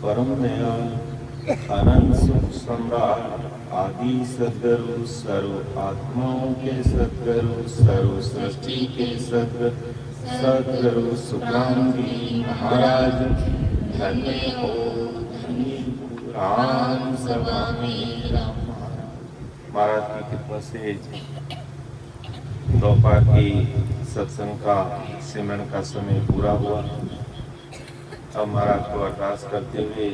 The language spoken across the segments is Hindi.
परम दयाल अनंत सुख सम्राट आदि सद्गुरु सर्व आत्माओं के सद्गुरु सर्व सृष्टि के सद्गुरु सुखराम जी महाराज धन्य हो राम सभा में राम महाराज की कृपा से दोपहर की सत्संग का सिमरन का समय पूरा हुआ। अब महाराज को अरदास करते हुए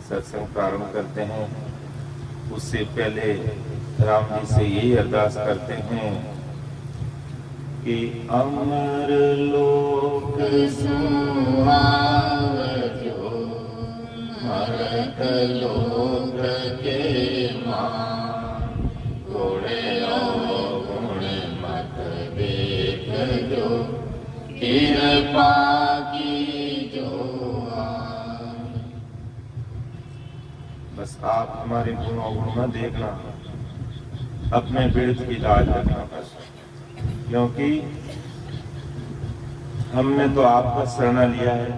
सत्संग प्रारंभ करते हैं। उससे पहले राम जी से यही अरदास करते हैं कि अमर लोक सुहावजो मरत लोक के मान गुण मत देख जो कृपा की जो। बस आप हमारे गुण अवगुण न देखना, अपने पीड़ित की लाज रखना बस, क्योंकि हमने तो आपका शरण लिया है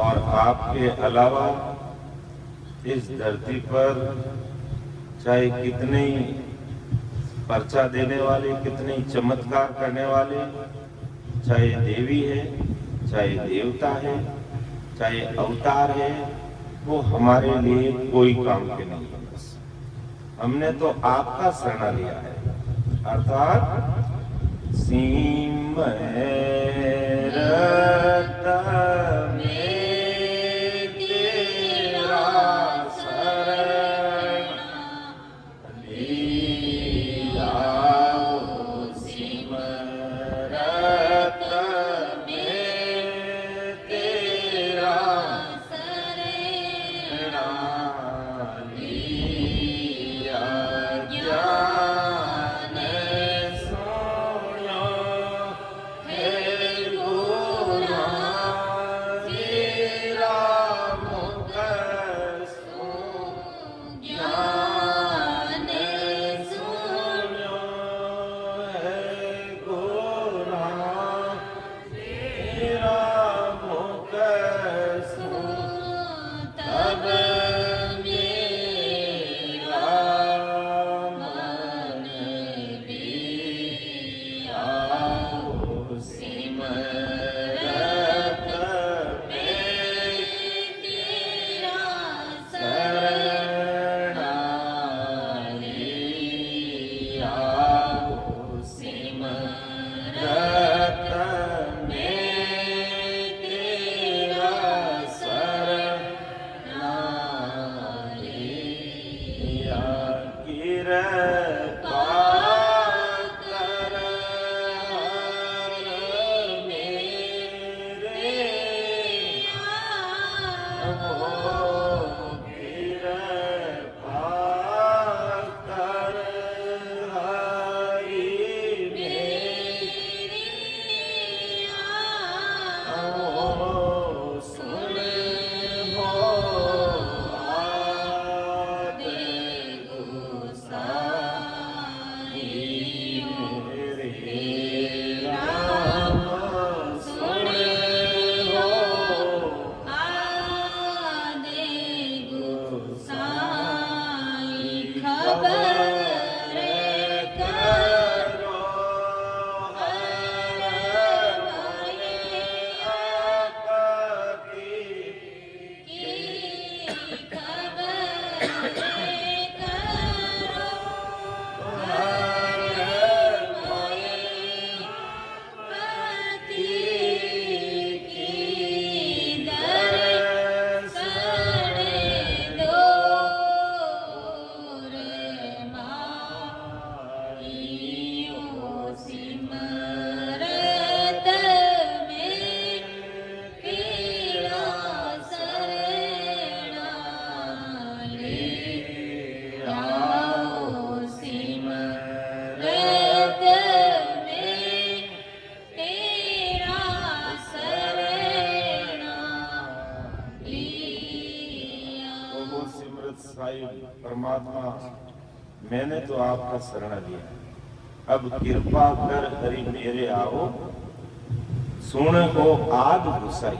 और आपके अलावा इस धरती पर चाहे कितने ही पर्चा देने वाले, कितने ही चमत्कार करने वाले, चाहे देवी है, चाहे देवता है, चाहे अवतार है, वो हमारे लिए कोई काम के नहीं है। बस हमने तो आपका शरण लिया है, अर्थात सीम परमात्मा मैंने तो आपका शरण लिया, अब कृपा कर हरि मेरे आओ, सुन हो आद घुसाई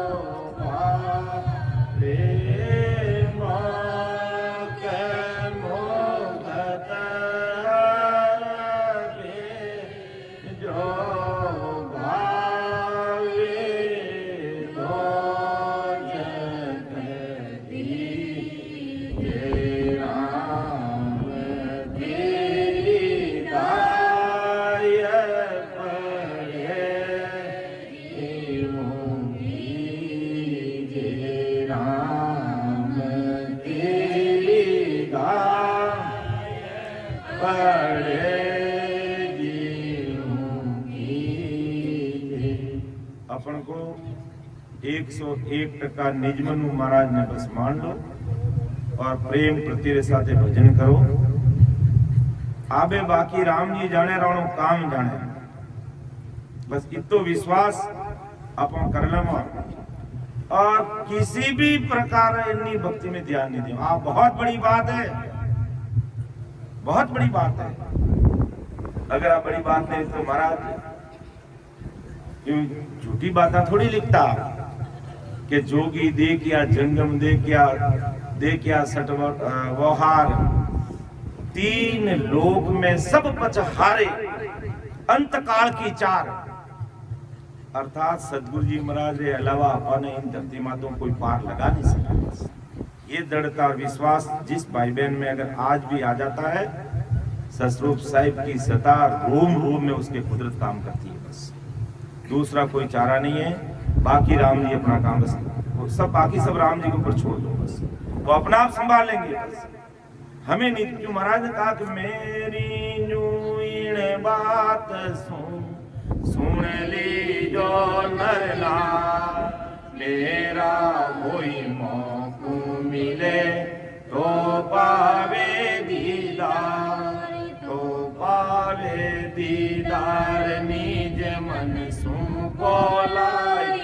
पड़े जीऊं की। अपन को 101% निजमनु महाराज ने बस मान लो और प्रेम प्रति साथे भजन करो। आबे बाकी राम जी जाने राणो काम जाने, बस इतो विश्वास अपन कर लो और किसी भी प्रकार इन्नी भक्ति में ध्यान नहीं दो। आप बहुत बड़ी बात है, बहुत बड़ी बात है। अगर आप बड़ी बात नहीं तो महाराज झूठी बातें थोड़ी लिखता कि जोगी दे क्या जंगम दे क्या सटवट व्यवहार, 3 लोक में सब पचहारे अंत काल की 4। अर्थात सदगुरु जी महाराज के अलावा अपन इन धरती मातों कोई पार लगा नहीं सका। ये दृढ़ता और विश्वास जिस भाई बहन में अगर आज भी आ जाता है, ससरूप साहिब की सता रोम रोम में उसके कुदरत काम करती है। बस दूसरा कोई चारा नहीं है। बाकी राम जी अपना काम बस सब बाकी सब राम जी के ऊपर छोड़ दो, बस वो अपना आप संभाल लेंगे। बस हमें नहीं, महाराज ने कहा कि मेरी यूं बात सुन ली जो नरना, मेरा कोई मौका मिले तो पावे दीदार, तो पावे दीदार निज मन सुकोलाई,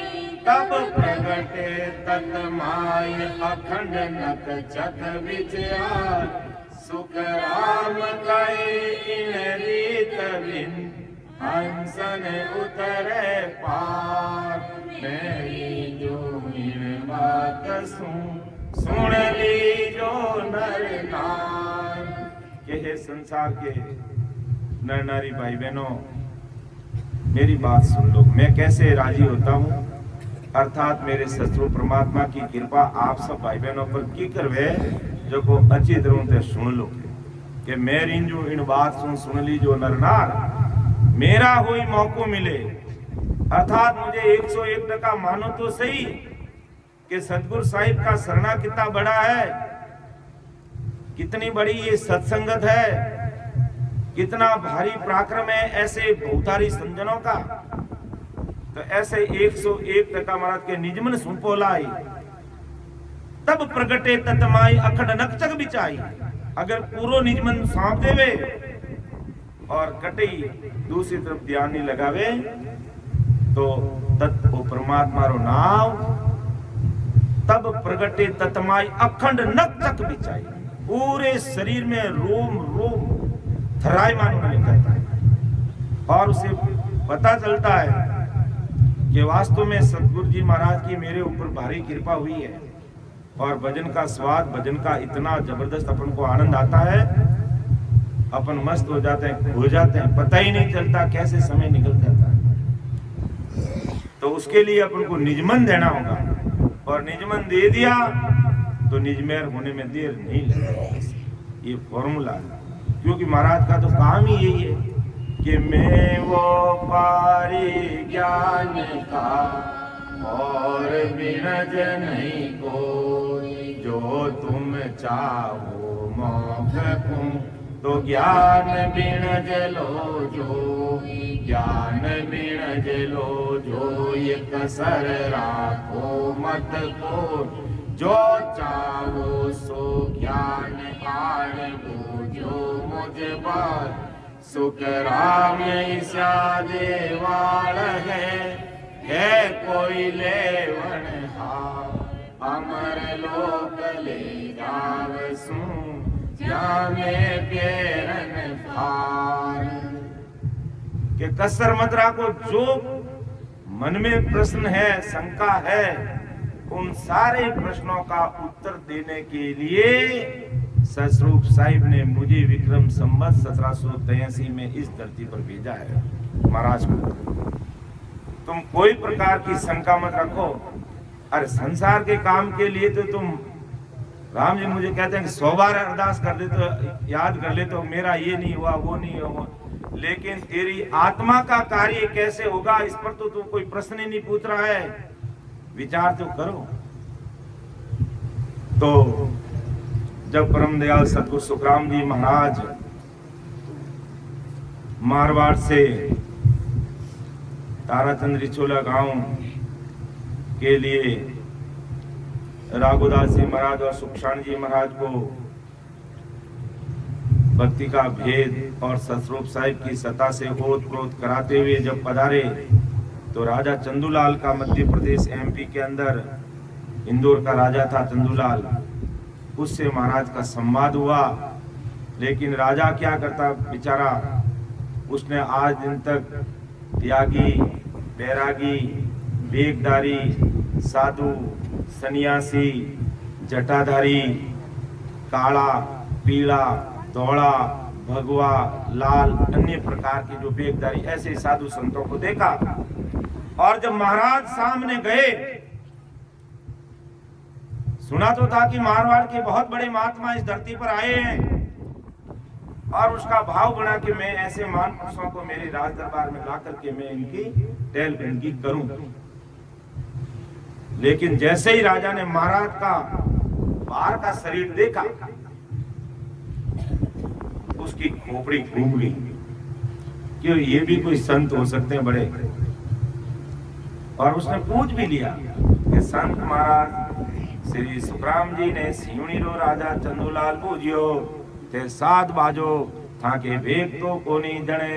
तब प्रगटे तत्माय अखंड नक चक विचार, सुख राम कहे इन रीत बिन हंसन उतरे पार, मेरी जो इन बात सुन ली जो नर नार। के हे संसार के नर नारी भाई बहनों, मेरी बात सुन लो। मैं कैसे राजी होता हूँ, अर्थात मेरे सतगुरु परमात्मा की कृपा आप सब भाई बहनों पर की करवे, जो को अच्छी तरह से सुन लो कि मेरी जो इन बात सुन ली जो नर नार, मेरा कोई मौका मिले। अर्थात मुझे 101% मानो तो सही कि सतगुरु साहिब का शरणा कितना बड़ा है, कितनी बड़ी ये सत्संगत है, कितना भारी पराक्रम है ऐसे बहुतारी संजनों का। तो ऐसे 101% महाराज के निजमन सुपोलाई, तब प्रगटे ततमाई अखंड नकचक बिचाई। अगर पूरो निजमन सौंप देवे और कटई दूसरी तरफ ध्यान नहीं लगावे तो तत्व परमात्मा रो नाम, तब प्रगटे ततमाई अखंड नकचक बिचाई। पूरे शरीर में रोम रोम थरायमान होने लगता है और उसे पता चलता है कि वास्तव में सतगुरु जी महाराज की मेरे ऊपर भारी कृपा हुई है। और भजन का स्वाद, भजन का इतना जबरदस्त अपन को आनंद आता है, अपन मस्त हो जाते हैं, खो जाते हैं, पता ही नहीं चलता कैसे समय निकल जाता है। तो उसके लिए अपन को निजमन देना होगा, और निजमन दे दिया तो निजमेर होने में देर नहीं लगेगी। ये फॉर्मूला है, क्योंकि महाराज का तो काम ही यही है कि मैं वो पारी ज्ञान का और बिनज नहीं कोई, जो तुम चाहो मौखूं तो ज्ञान बिनज लो जो, ज्ञान बिनज लो जो, ये कसर राखो मत को, जो चाहो सो ज्ञान आन वो जो मुझ बार, सुख राम ईसा देवाल है कोई लेवन हार, अमर लोक ले जावसू जामे पेरन फार। के कसर मत राखो, जो मन में प्रश्न है, शंका है, उन सारे प्रश्नों का उत्तर देने के लिए सतरूप साहिब ने मुझे विक्रम संवत 1783 में इस धरती पर भेजा है। महाराज को तुम कोई प्रकार की शंका मत रखो। अरे संसार के काम के लिए तो तुम, राम जी मुझे कहते हैं कि 100 बार अरदास कर दे तो याद कर ले तो मेरा ये नहीं हुआ वो नहीं हुआ, लेकिन तेरी आत्मा का कार्य कैसे होगा इस पर तो तू कोई प्रश्न ही नहीं पूछ रहा है, विचार तो करो। तो जब परम दयाल सतगुरु सुखराम जी महाराज मारवाड़ से ताराचंद रिचोला गांव के लिए राघुदास जी महाराज और सुखशान जी महाराज को भक्ति का भेद और सतरूप साहिब की सत्ता से ओत प्रोत कराते हुए जब पधारे तो राजा चंदूलाल का मध्य प्रदेश एमपी के अंदर इंदौर का राजा था चंदूलाल, उससे महाराज का संवाद हुआ। लेकिन राजा क्या करता बेचारा, उसने आज दिन तक त्यागी, बैरागी, बेगदारी, साधु, सन्यासी, जटाधारी, काला, पीला, धौड़ा, भगवा, लाल, अन्य प्रकार की जो बेगदारी ऐसे साधु संतों को देखा। और जब महाराज सामने गए, सुना तो था कि मारवाड़ के बहुत बड़े महात्मा इस धरती पर आए हैं, और उसका भाव बना कि मैं ऐसे महापुरुषों को मेरे राज दरबार में ला करके मैं इनकी टहल बेनकी करूं। लेकिन जैसे ही राजा ने महाराज का बाहर का शरीर देखा, उसकी खोपड़ी घूम गई। क्यों, ये भी कोई संत हो सकते हैं बड़े? और उसने पूछ भी लिया कि संत महाराज श्री सुखराम जी ने सिवनी रो राजा चंदूलाल पूजियो ते सात बाजो था के भेग तो कोनी जने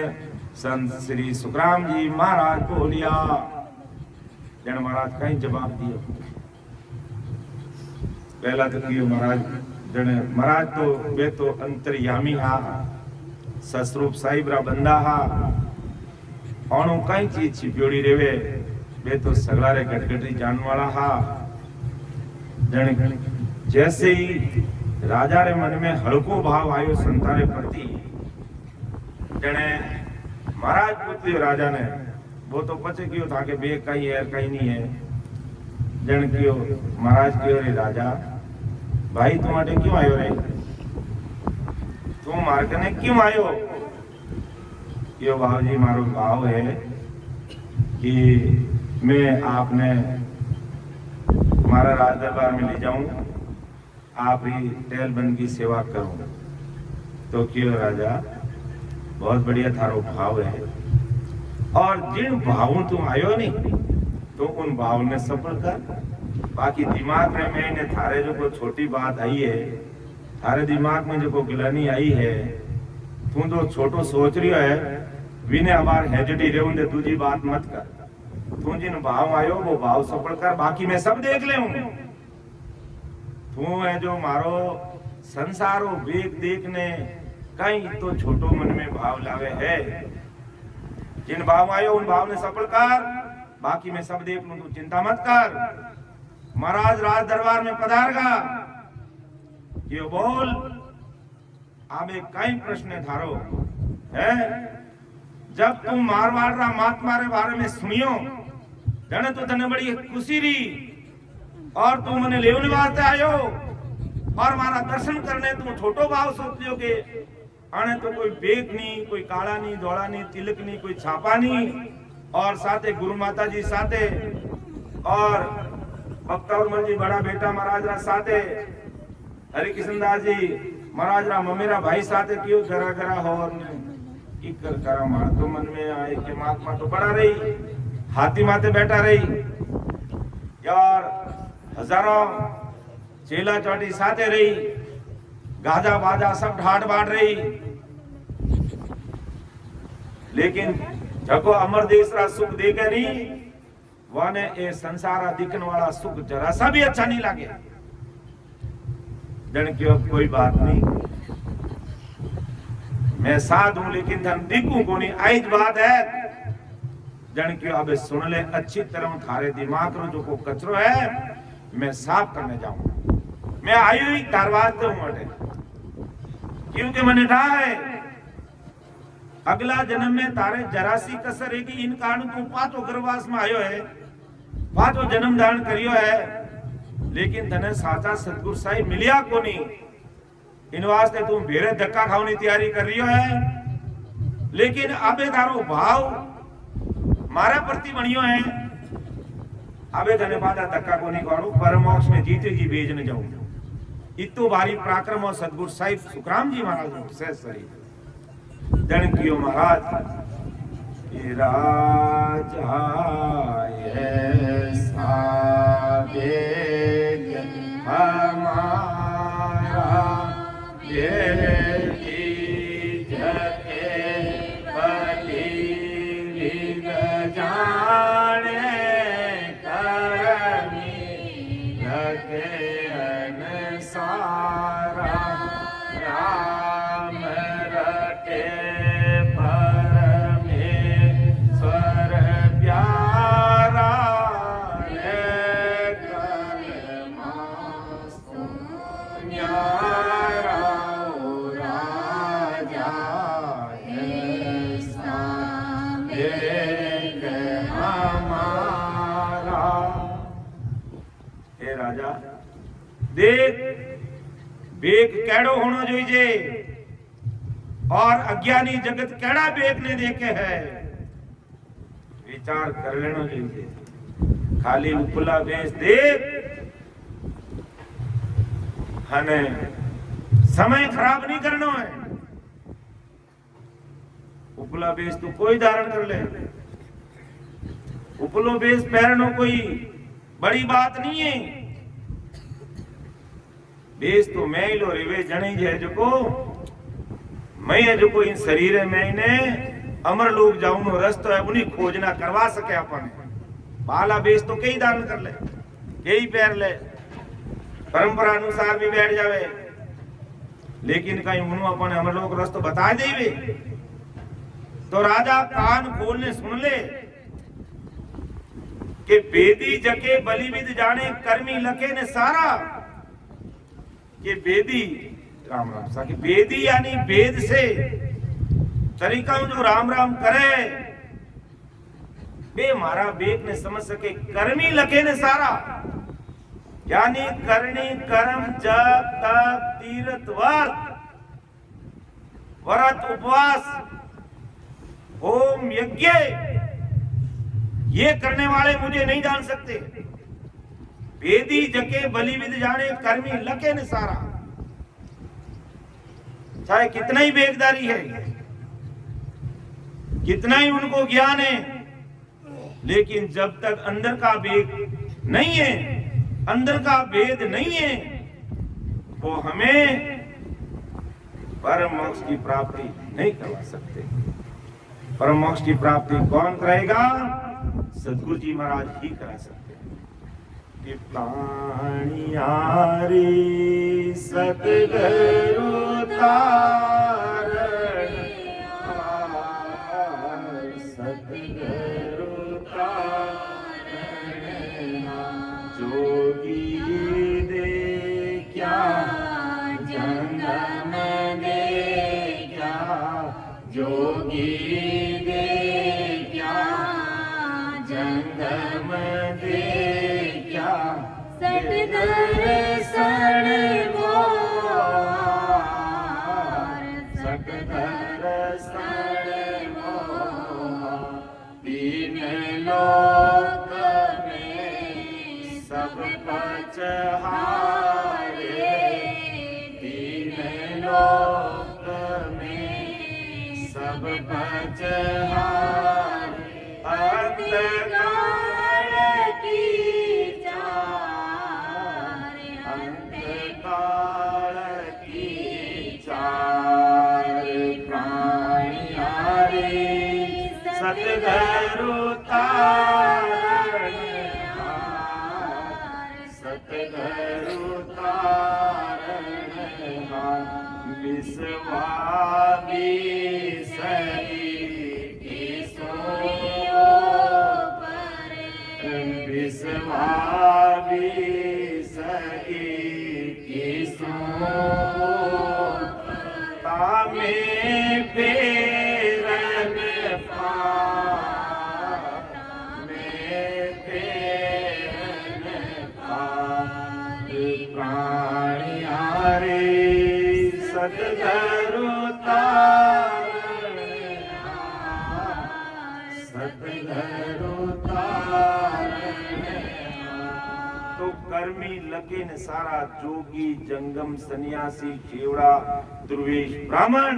संत श्री सुखराम जी महाराज बोलिया। जन महाराज कहीं जवाब दियो। पहला तो कियो महाराज जने महाराज तो वे तो अंतर्यामी हा, ससरूप साहिब रा बंदा हा, और कई चीज छिप्योड़ी रेवे, वे तो सगला रे गटगटी जानने वाला हा। जने जैसे ही राजा रे मन में हल्को भाव आयो संतारे प्रति, जने महाराज पूछियो राजा ने, वो तो पचे क्यों था कि बे कहीं है कहीं नहीं है। जन क्यों महाराज क्यों रे राजा भाई तुम अटे क्यों आयो रे, तुम मारकने क्यों आयो? क्यों भाव जी मारो भाव है कि मैं आपने हमारा राज दरबार में ले जाऊं, आप ही टहलबंद की सेवा करूं। तो क्यों राजा बहुत बढ़िया थारो भाव है, और जिन भावों तुम आयो नहीं तो उन भाव ने सफल कर। बाकी दिमाग में मैंने थारे जो कोई छोटी बात आई है, थारे दिमाग में जो कोई गिलानी आई है, तू जो छोटो सोच रही है विने हमार हेजटी रेउन दे, दूजी बात मत कर। तू जिन भाव आयो वो भाव सफल कर, बाकी मैं सब देख ले हूं। तू है जो मारो संसारो वेग देखने कहीं तो छोटो मन में भाव लावे है। जिन भाव आयो उन भाव ने सफल कर, बाकी मैं सब देख लूं, तू चिंता मत कर। महाराज राज दरबार में पधारगा, ये बोल आबे कई प्रश्न थारो है। जब तुम मारवाड़ रा महात्मा रे बारे में सुनियो जने तो तने बड़ी खुशी रही, और तू मने लेवने वास्ते आयो और मारा दर्शन करने तू छोटो भाव सोच लियो के आने तो कोई बेग नहीं, कोई काला नहीं, धोला नहीं, तिलक नहीं, कोई छापा नहीं, और साथे गुरु माता जी साथे और भक्तौरमल जी बड़ा बेटा महाराज रा साथे, हरि कृष्ण दास जी महाराज रा ममेरा भाई साथे क्यों घरा घरा हो इकर करा मार तो मन में आए कि महात्मा तो बड़ा रही, हाथी माथे बैठा रही, यार हजारों चेला चौटी साथे रही, गाजा बाजा सब ढाट बाढ़ रही। लेकिन जको अमर देश रा सुख देखे नहीं, वाने ए संसारा दिखने वाला सुख जरा सा भी अच्छा नहीं लगे। जन क्यों कोई बात नहीं, मैं साध हूं लेकिन धन दिखूं को नहीं, आई बात है। जन क्यों अब सुन ले अच्छी तरह, थारे दिमाग रो जो को कचरो है मैं साफ करने जाऊंगा। मैं आयु ही कारवाज तो हूं अटे, क्योंकि मैंने कहा है अगला जन्म में तारे जरासी कसर है कि इन कारण तू पांचों गर्भवास में आयो है, पांचों जन्म धारण करियो है, लेकिन तने साचा सतगुरु साहिब मिलिया को नहीं। इन वास्ते तू भेरे धक्का खाने तैयारी कर रही है, लेकिन अबे तारो भाव मारा प्रति बनियो है, अबे तने बाधा धक्का को नहीं खाणू, परम मोक्ष में जीते जी भेजने जाऊं। इतो भारी पराक्रम और सतगुरु साहिब सुखराम जी महाराज से सरी दणकियो महाराज ये राजा ऐसा बेग हमारा बेटी जके बलि विद जाने करमी लगे अनसारा राम रटे परमेश्वर प्यारा रे कर्मस्तु न्यारा ओ राजा ऐसा बेग हमारा। हे राजा देख बेग केड़ो होना जोईजे और अज्ञानी जगत केड़ा बेग ने देखे है विचार कर लेना जोईजे। खाली उपला बेस देख हने समय खराब नहीं करना है। उपला बेस तो कोई धारण कर ले, उपलो बेस पहननो कोई बड़ी बात नहीं है। बेस तो मैं लो रिवे जणी है जो मैं है जो इन शरीर में ने अमर लोग जाऊनो रस्तो है उन्हीं खोजना करवा सके अपन बाला बेस तो कई दान कर ले कई पैर ले परंपरा अनुसार भी बैठ जावे लेकिन कहीं उन्हों अपन अमर लोग रस्तो बता देवे तो राजा कान खोलने सुन ले कि बेदी जके बलिविद जाने कर्मी लखे ने सारा ये बेदी राम राम सा कि बेदी यानी वेद से तरीका जो राम राम करे बे मारा बेद ने समझ सके कर्मी लखे ने सारा यानी करनी कर्म जप तप तीर्थ व्रत उपवास होम यज्ञ ये करने वाले मुझे नहीं जान सकते। वेदी जके बलिविद जाने कर्मी लके ने सारा चाहे कितना ही बेगदारी है कितना ही उनको ज्ञान है लेकिन जब तक अंदर का वेग नहीं है अंदर का भेद नहीं है वो हमें परम मोक्ष की प्राप्ति नहीं करवा सकते। परम मोक्ष की प्राप्ति कौन करेगा? सदगुरु जी महाराज ही करा सकते हैं। कि प्राणियारी सतगुरु तारण सतगुरु तारण जोगी दे क्या जंगम दे क्या जोगी दे क्या जंगम दे क्या सतदर्शन मोर सतदर्शन मोर तीन लोक में सब पचहारे तीन लोक में सब पचहारे अंतकाल की चार अंतकाल की चार प्राणियारे सतगुरु तारण सतगुरु तारण विश्वामी सही विश्वामी सही तामे पेरन प्राणियारे सतगुरु तारण सतगुरु तारण तो कर्मी लगे न सारा जोगी जंगम सन्यासी खेवड़ा दुर्वेश ब्राह्मण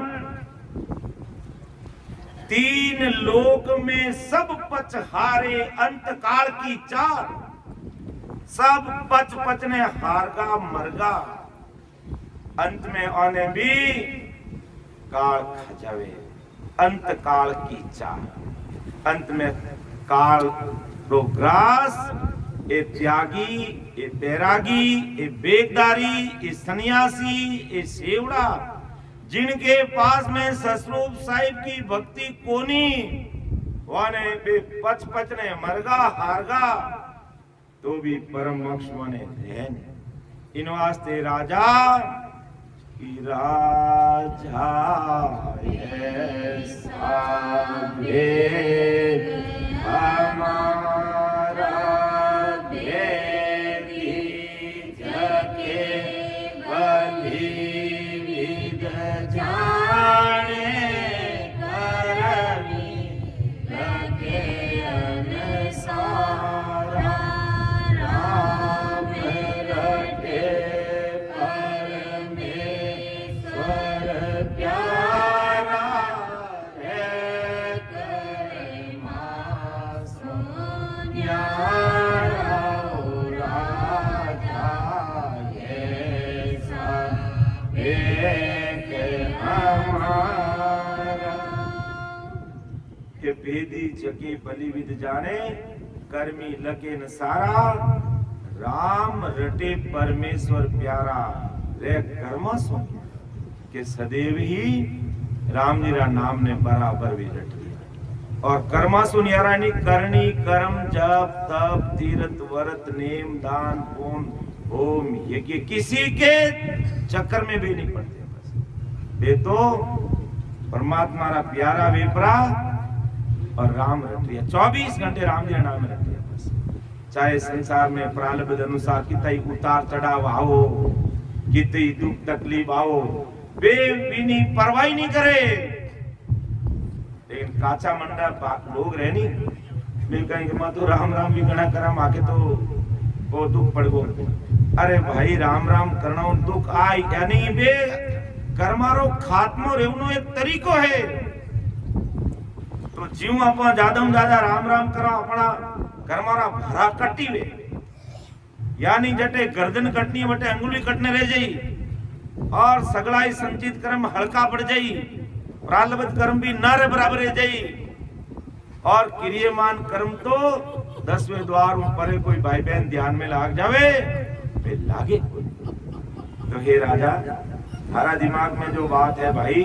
तीन लोक में सब पच हारे अंत काल की चार, सब पच पच ने हारगा मरगा, अंत में आने भी काल खजावे, अंत काल की चार। अंत में काल रो ग्रास, ए त्यागी, ए बैरागी, ए बेगदारी, ए सन्यासी, ए सेवड़ा, जिनके पास में ससरूप साहिब की भक्ति कोनी, वाने बे पच पच ने मरगा हारगा, तो भी परम मोक्ष माने रहन। इन वास्ते राजा की राजा ऐसा भेद हमारा भेदी जगे बलि विद जाने करमी लगे अनसारा, राम रटे परमेश्वर प्यारा है, करे मासो न्यारा राजा ऐसा एक हमारा। के भेदी जगे बलि विद जाने कर्मी लगे न सारा, राम रटे परमेश्वर प्यारा रे कर्मा सो, के सदैव ही राम जी रा नाम ने बराबर भी रट लिया। और कर्मा सुनियारा नहीं करनी कर्म जप तप तीर्थ व्रत नेम दान पुण्य होम यज्ञ किसी के चक्कर में भी नहीं पड़ते। बस वे तो परमात्मा रा प्यारा वेपरा और राम रट लिया, 24 घंटे राम जी नाम रट लिया। बस चाहे संसार में प्रारब्ध अनुसार कितई उतार चढ़ाव आओ, कितई दुख तकलीफ आओ, वे बिनी परवाह नहीं करे। लेकिन काचा मंडा लोग रहनी मैं कहेंगे मैं तो राम राम भी गणा करा, आके तो वो दुख पड़ गो। अरे भाई राम राम करना दुख आए यानी बे कर्मारो खात्मो रेवनो एक तरीको है। तो जीव अपना ज्यादा ज्यादा राम राम करा अपना कर्मारा भरा कटी वे, यानी जटे गर्दन कटनी बटे अंगुली कटने रह जाई, और सगलाई संचित कर्म हल्का पड़ जाई, प्रारब्ध कर्म भी नारे बराबर रह जाई, और क्रियमान कर्म तो 10वें द्वार परे कोई भाई बहन ध्यान में लाग जावे वे लागे। तो हे राजा हमारा दिमाग में जो बात है भाई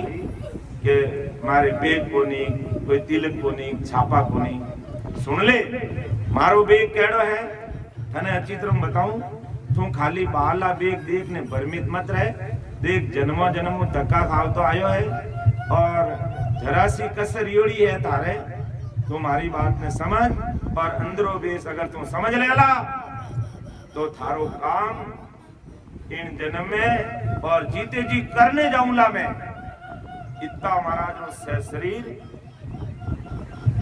कि मारे बेग को नहीं, कोई तिलक को नहीं, छापा को नहीं, सुन ले मारो बेग केड़ो है तने अच्छी तरह बताऊं। तू खाली बाहरला बेग देख ने भ्रमित मत रहे, देख जन्मो जन्मो धक्का खाव तो आयो है, और जरा सी कसर योड़ी है तारे, तुम्हारी बात में समझ, और अंदरो बेस अगर तुम समझ लेला तो थारो काम इन जन्म में और जीते जी करने जाऊंगा मैं। इतना महाराज रो शरीर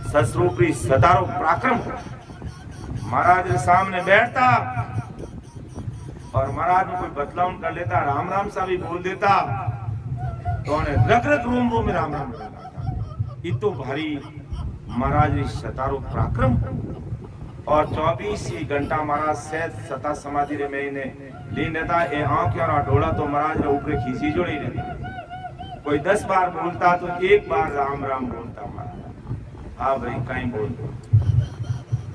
ससरूपी सदारो पराक्रम महाराज के सामने बैठता, और महाराज में कोई बदलाव कर लेता, राम राम सा भी बोल देता, तो उन्हें रग रग रोम रोम में राम राम बोलता। इतो भारी महाराज सतारो पराक्रम। और 24 ही घंटा महाराज सहज सता समाधि रे में लीन रहता। ए आंख और डोला तो महाराज रे ऊपर खींची जोड़ी रहती। कोई 10 बार बोलता तो एक बार राम राम बोलता महाराज। हाँ भाई कहीं बोल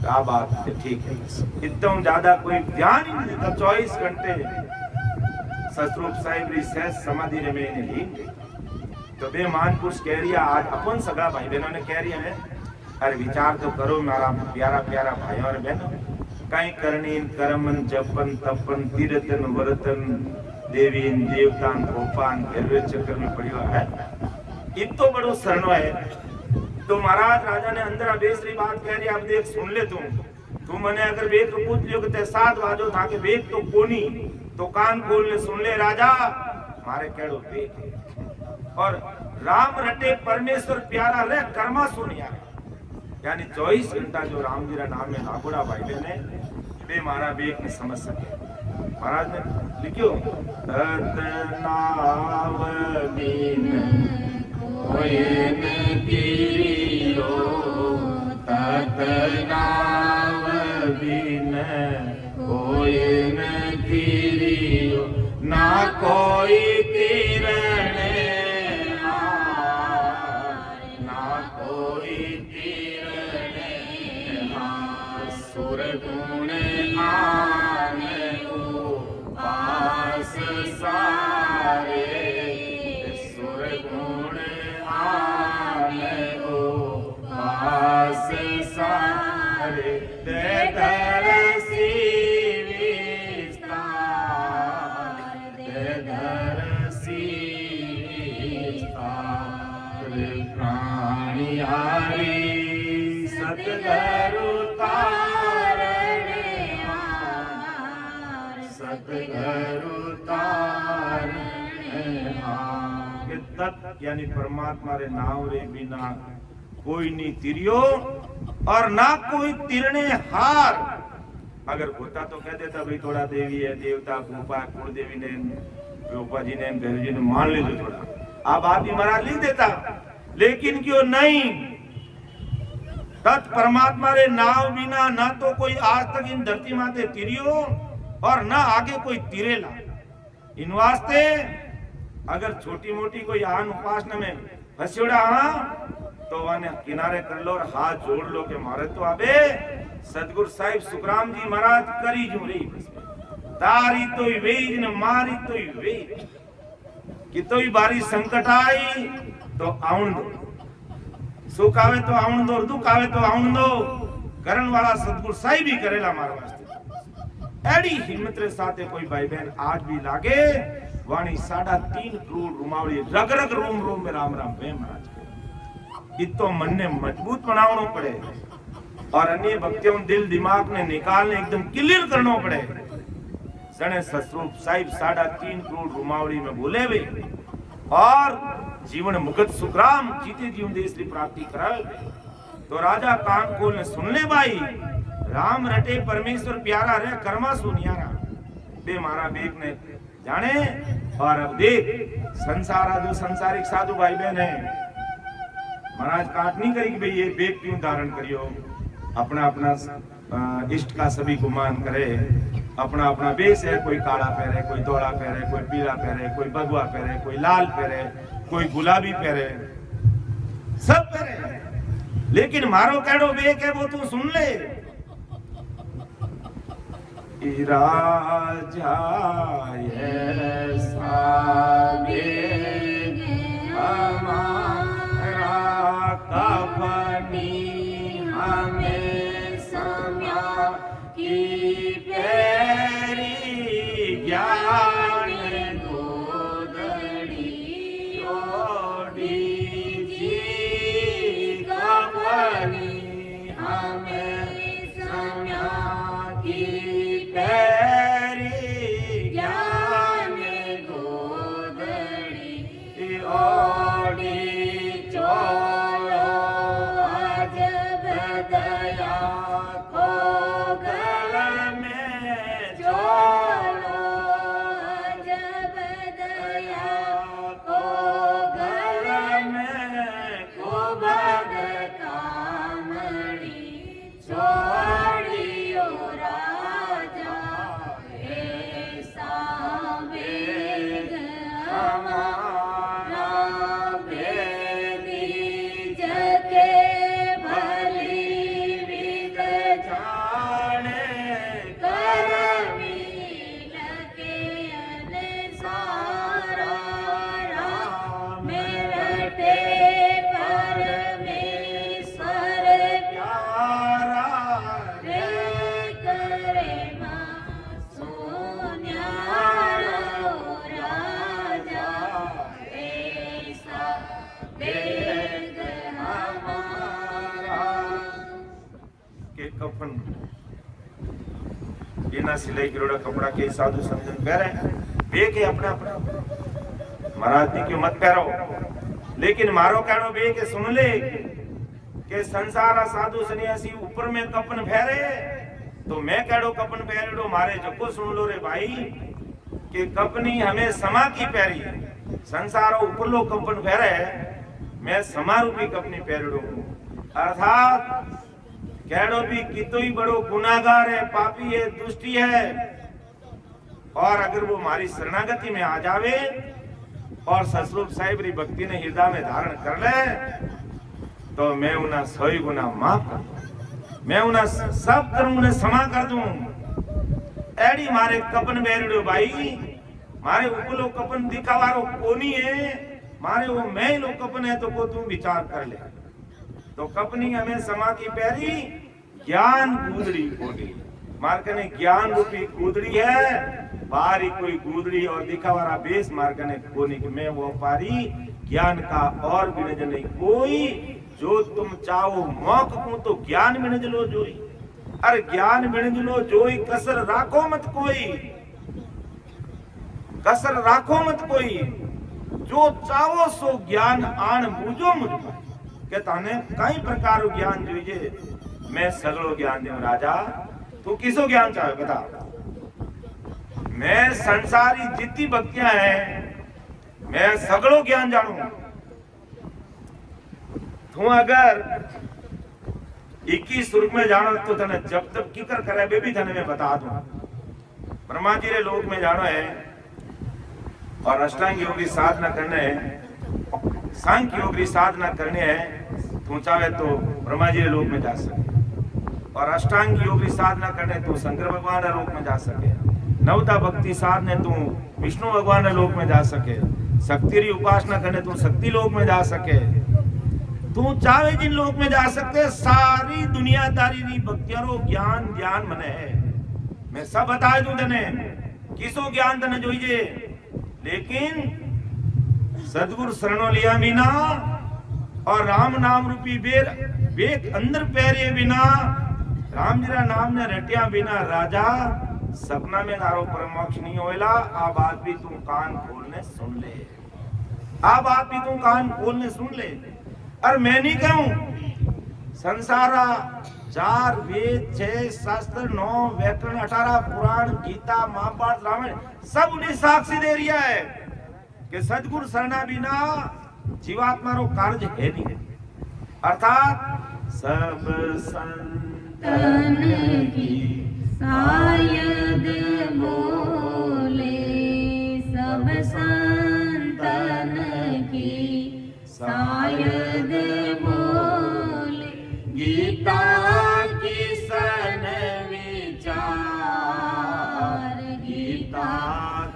क्या बात है, ठीक है। इतना ज्यादा कोई ध्यान ही नहीं देता। 24 घंटे ससरूप साहिब री सहज समाधि रे में लीन। तो बे महापुरुष कह रही आज अपन सगा भाई बहनों ने कह रही है, अरे विचार तो करो मारा प्यारा प्यारा भाइयों और बहनों, कहीं करनी कर्मन जपन तपन तीर्थन व्रतन देवीन देवतान गोपान घेरवे चक्कर में पड़ियो है। इतो बड़ो शरणो है। तो महाराज राजा ने अंदर बेसरी बात कह रही, अब देख सुन ले तू मने अगर बेग को पूछ लियो कि 7 वाजो था के बेग तो कोनी, तो कान खोल ले सुन ले राजा मारे केड़ो बेग। और राम रटे परमेश्वर प्यारा रे कर्मा सुनिया, यानी 24 घंटा जो राम जी रा नाम में लागोड़ा भाई ने वे मारा बेग में समझ सके। महाराज ने लिखियो रतनाव बिन कोई न गिरी नाव बिन कोई न तीरियो ना कोई तीरने हार ना कोई तीरने हार सुर गुण आने उपास सारे सुर गुण आने उपास सारे दे दरसी सतगुरु तारने हार सतगुरु तारने हार के तत् यानी परमात्मा रे नाम रे बिना कोई नहीं तिरियो और ना कोई तिरने हार। अगर होता तो कह देता भाई थोड़ा देवी है देवता गोपा कुल देवी ने गोपा जी ने भैरव जी ने मान लीजिए थोड़ा आप आदमी महाराज लिख देता, लेकिन क्यों नहीं। तत् परमात्मा रे नाव बिना ना तो कोई आज तक इन धरती माते तिरियो और ना आगे कोई तिरेला। इन वास्ते अगर छोटी मोटी कोई आन उपासना में फस्योड़ा तो वाने किनारे कर लो और हाथ जोड़ लो के मारे तो आबे सतगुरु साहिब सुखराम जी महाराज करी जो रही तारी तो वेज न मारी तो वेज कि तो बारी संकट आई तो आउन दो, सुख आवे तो आउन दो, दुख आवे तो आउन दो। करण वाला सतगुरु साहिब ही करेला मार वास्ते। एडी हिम्मत रे साथे कोई भाई बहन आज भी लागे वाणी 3.5 करोड़ रुमावली रग रग रोम रोम में राम राम वे महाराज के इतो मन ने मजबूत बनावनो पड़े और अन्य भक्तियों दिल दिमाग ने निकालने एकदम क्लियर करना पड़े। सने ससरूप साहिब 3.5 करोड़ रुमावली में बोले वे और जीवन मुक्त सुखराम जीते जीवन देश की प्राप्ति करावे तो राजा कान खोल ने सुन ले भाई राम रटे परमेश्वर प्यारा रे कर्मा सुनियारा बे मारा बेग ने जाने। और अब देख संसार जो संसारिक साधु भाई बहन है महाराज काट नहीं करेगी भाई ये बेग क्यों धारण करियो, अपना अपना इष्ट का सभी गुमान करे, अपना अपना बेस है, कोई काला पहरे, कोई धोला पहरे, कोई पीला पहरे, कोई भगवा पहरे, कोई लाल पहरे, कोई गुलाबी पहरे, सब पहरे। लेकिन मारो कैडो बेक है वो तू सुन ले। राजा ऐसा बेग हमारा कफनी हमें सम्या की प्यारी ज्ञान गोदड़ी ओडी जी कफनी हमें सम्या की प्यारी ज्ञान गोदड़ी ओडी चोलो अजब दया को गल में चोलो अजब दया को गल में कुबद कामड़ी छोड़ियो राजा ऐसा वेग हमारा भेदी जके भली विद जाने करमी लगे अनसारा राम रटे परमेश्वर प्यारा रे करे मां सोन्यारो राजा ऐसा वेग हमारा के कफन बिना सिलाई करोड़ा कपड़ा के साधु संतन पहरे बे के अपना अपना महाराज जी क्यों मत पहरो। लेकिन मारो कहनो बे के सुन ले के संसार साधु सन्यासी ऊपर में कपन फेरे तो मैं कहड़ो कपन पहरेड़ो मारे जको सुन लो रे भाई के कपनी हमें समा की पहरी संसार ऊपर लो कपन फेरे मैं समा रूपी कपनी पहरेड़ो अर्थात कहड़ो भी कितो ही बड़ो गुनाहगार है, पापी है, दुष्टी है, और अगर वो हमारी शरणागति में आ जावे और सतरूप साहिब री भक्ति ने हृदय में धारण कर ले तो मैं उन्हें 100 गुना माफ कर दूं, मैं उन्हें सब कर्म उन्हें क्षमा कर दूं। एडी मारे कपन बेरड़ो भाई, मारे उपलो कपन दिखावारो कोनी है, मारे वो मैं लो कपन है तो को तू विचार कर ले। तो कपनी हमें समा की पैरी ज्ञान कूदड़ी कोडी, मारकने ज्ञान रूपी कूदड़ी है, बाहरी कोई कूदड़ी और दिखावारा बेस मारकने कोनी कि मैं वो पारी ज्ञान का और भी नजर नहीं कोई, जो तुम चाहो मौक को तो ज्ञान मिल लो जोई, अरे ज्ञान मिल लो जोई, कसर राखो मत कोई, कसर राखो मत कोई, जो चाहो सो ज्ञान आन बूझो मुझ के ताने कई प्रकार ज्ञान जोईजे, मैं सगलो ज्ञान देव राजा, तू किसो ज्ञान चाहे बता। मैं संसारी जितनी भक्तियां हैं मैं सगलो ज्ञान जानू। तू अगर 21 रूप में जानो तो तने जब तक किकर करे बे भी तने मैं बता दूं। ब्रह्मा जी रे लोक में जानो है और अष्टांग योग की साधना करने है, सांख्य योग की साधना करने है, तू चाहे तो ब्रह्मा जी रे लोक में जा सके, और अष्टांग योग की साधना करने तो शंकर भगवान रे लोक में जा सके, नवता भक्ति साधने तू विष्णु भगवान रे लोक में जा सके, शक्ति री उपासना करने तू शक्ति लोक में जा सके, तू चाहे जिन लोक में जा सकते, सारी दुनियादारी री भक्तियां रो ज्ञान ध्यान मने है, मैं सब बता दूं तने किसो ज्ञान तने जोईजे, लेकिन सदगुरु शरणो लिया बिना और राम नाम रूपी बेक अंदर पैरे बिना, राम जी रा नाम ने रटिया बिना राजा सपना में तारो परमोक्ष नहीं होएला। आ बात भी तू कान खोलने सुन ले, आ बात भी तू कान खोलने सुन ले। और मैं नहीं कहूं संसारा 4 वेद 6 शास्त्र 9 व्याकरण 18 पुराण गीता महाभारत रामायण सब उन्हें साक्षी दे रिया है कि सदगुरु शरणा बिना जीवात्मा रो कार्य है नहीं, अर्थात सब संतन की शायद बोले, सब संतन की शायद बोले, गीता की सन विचार, गीता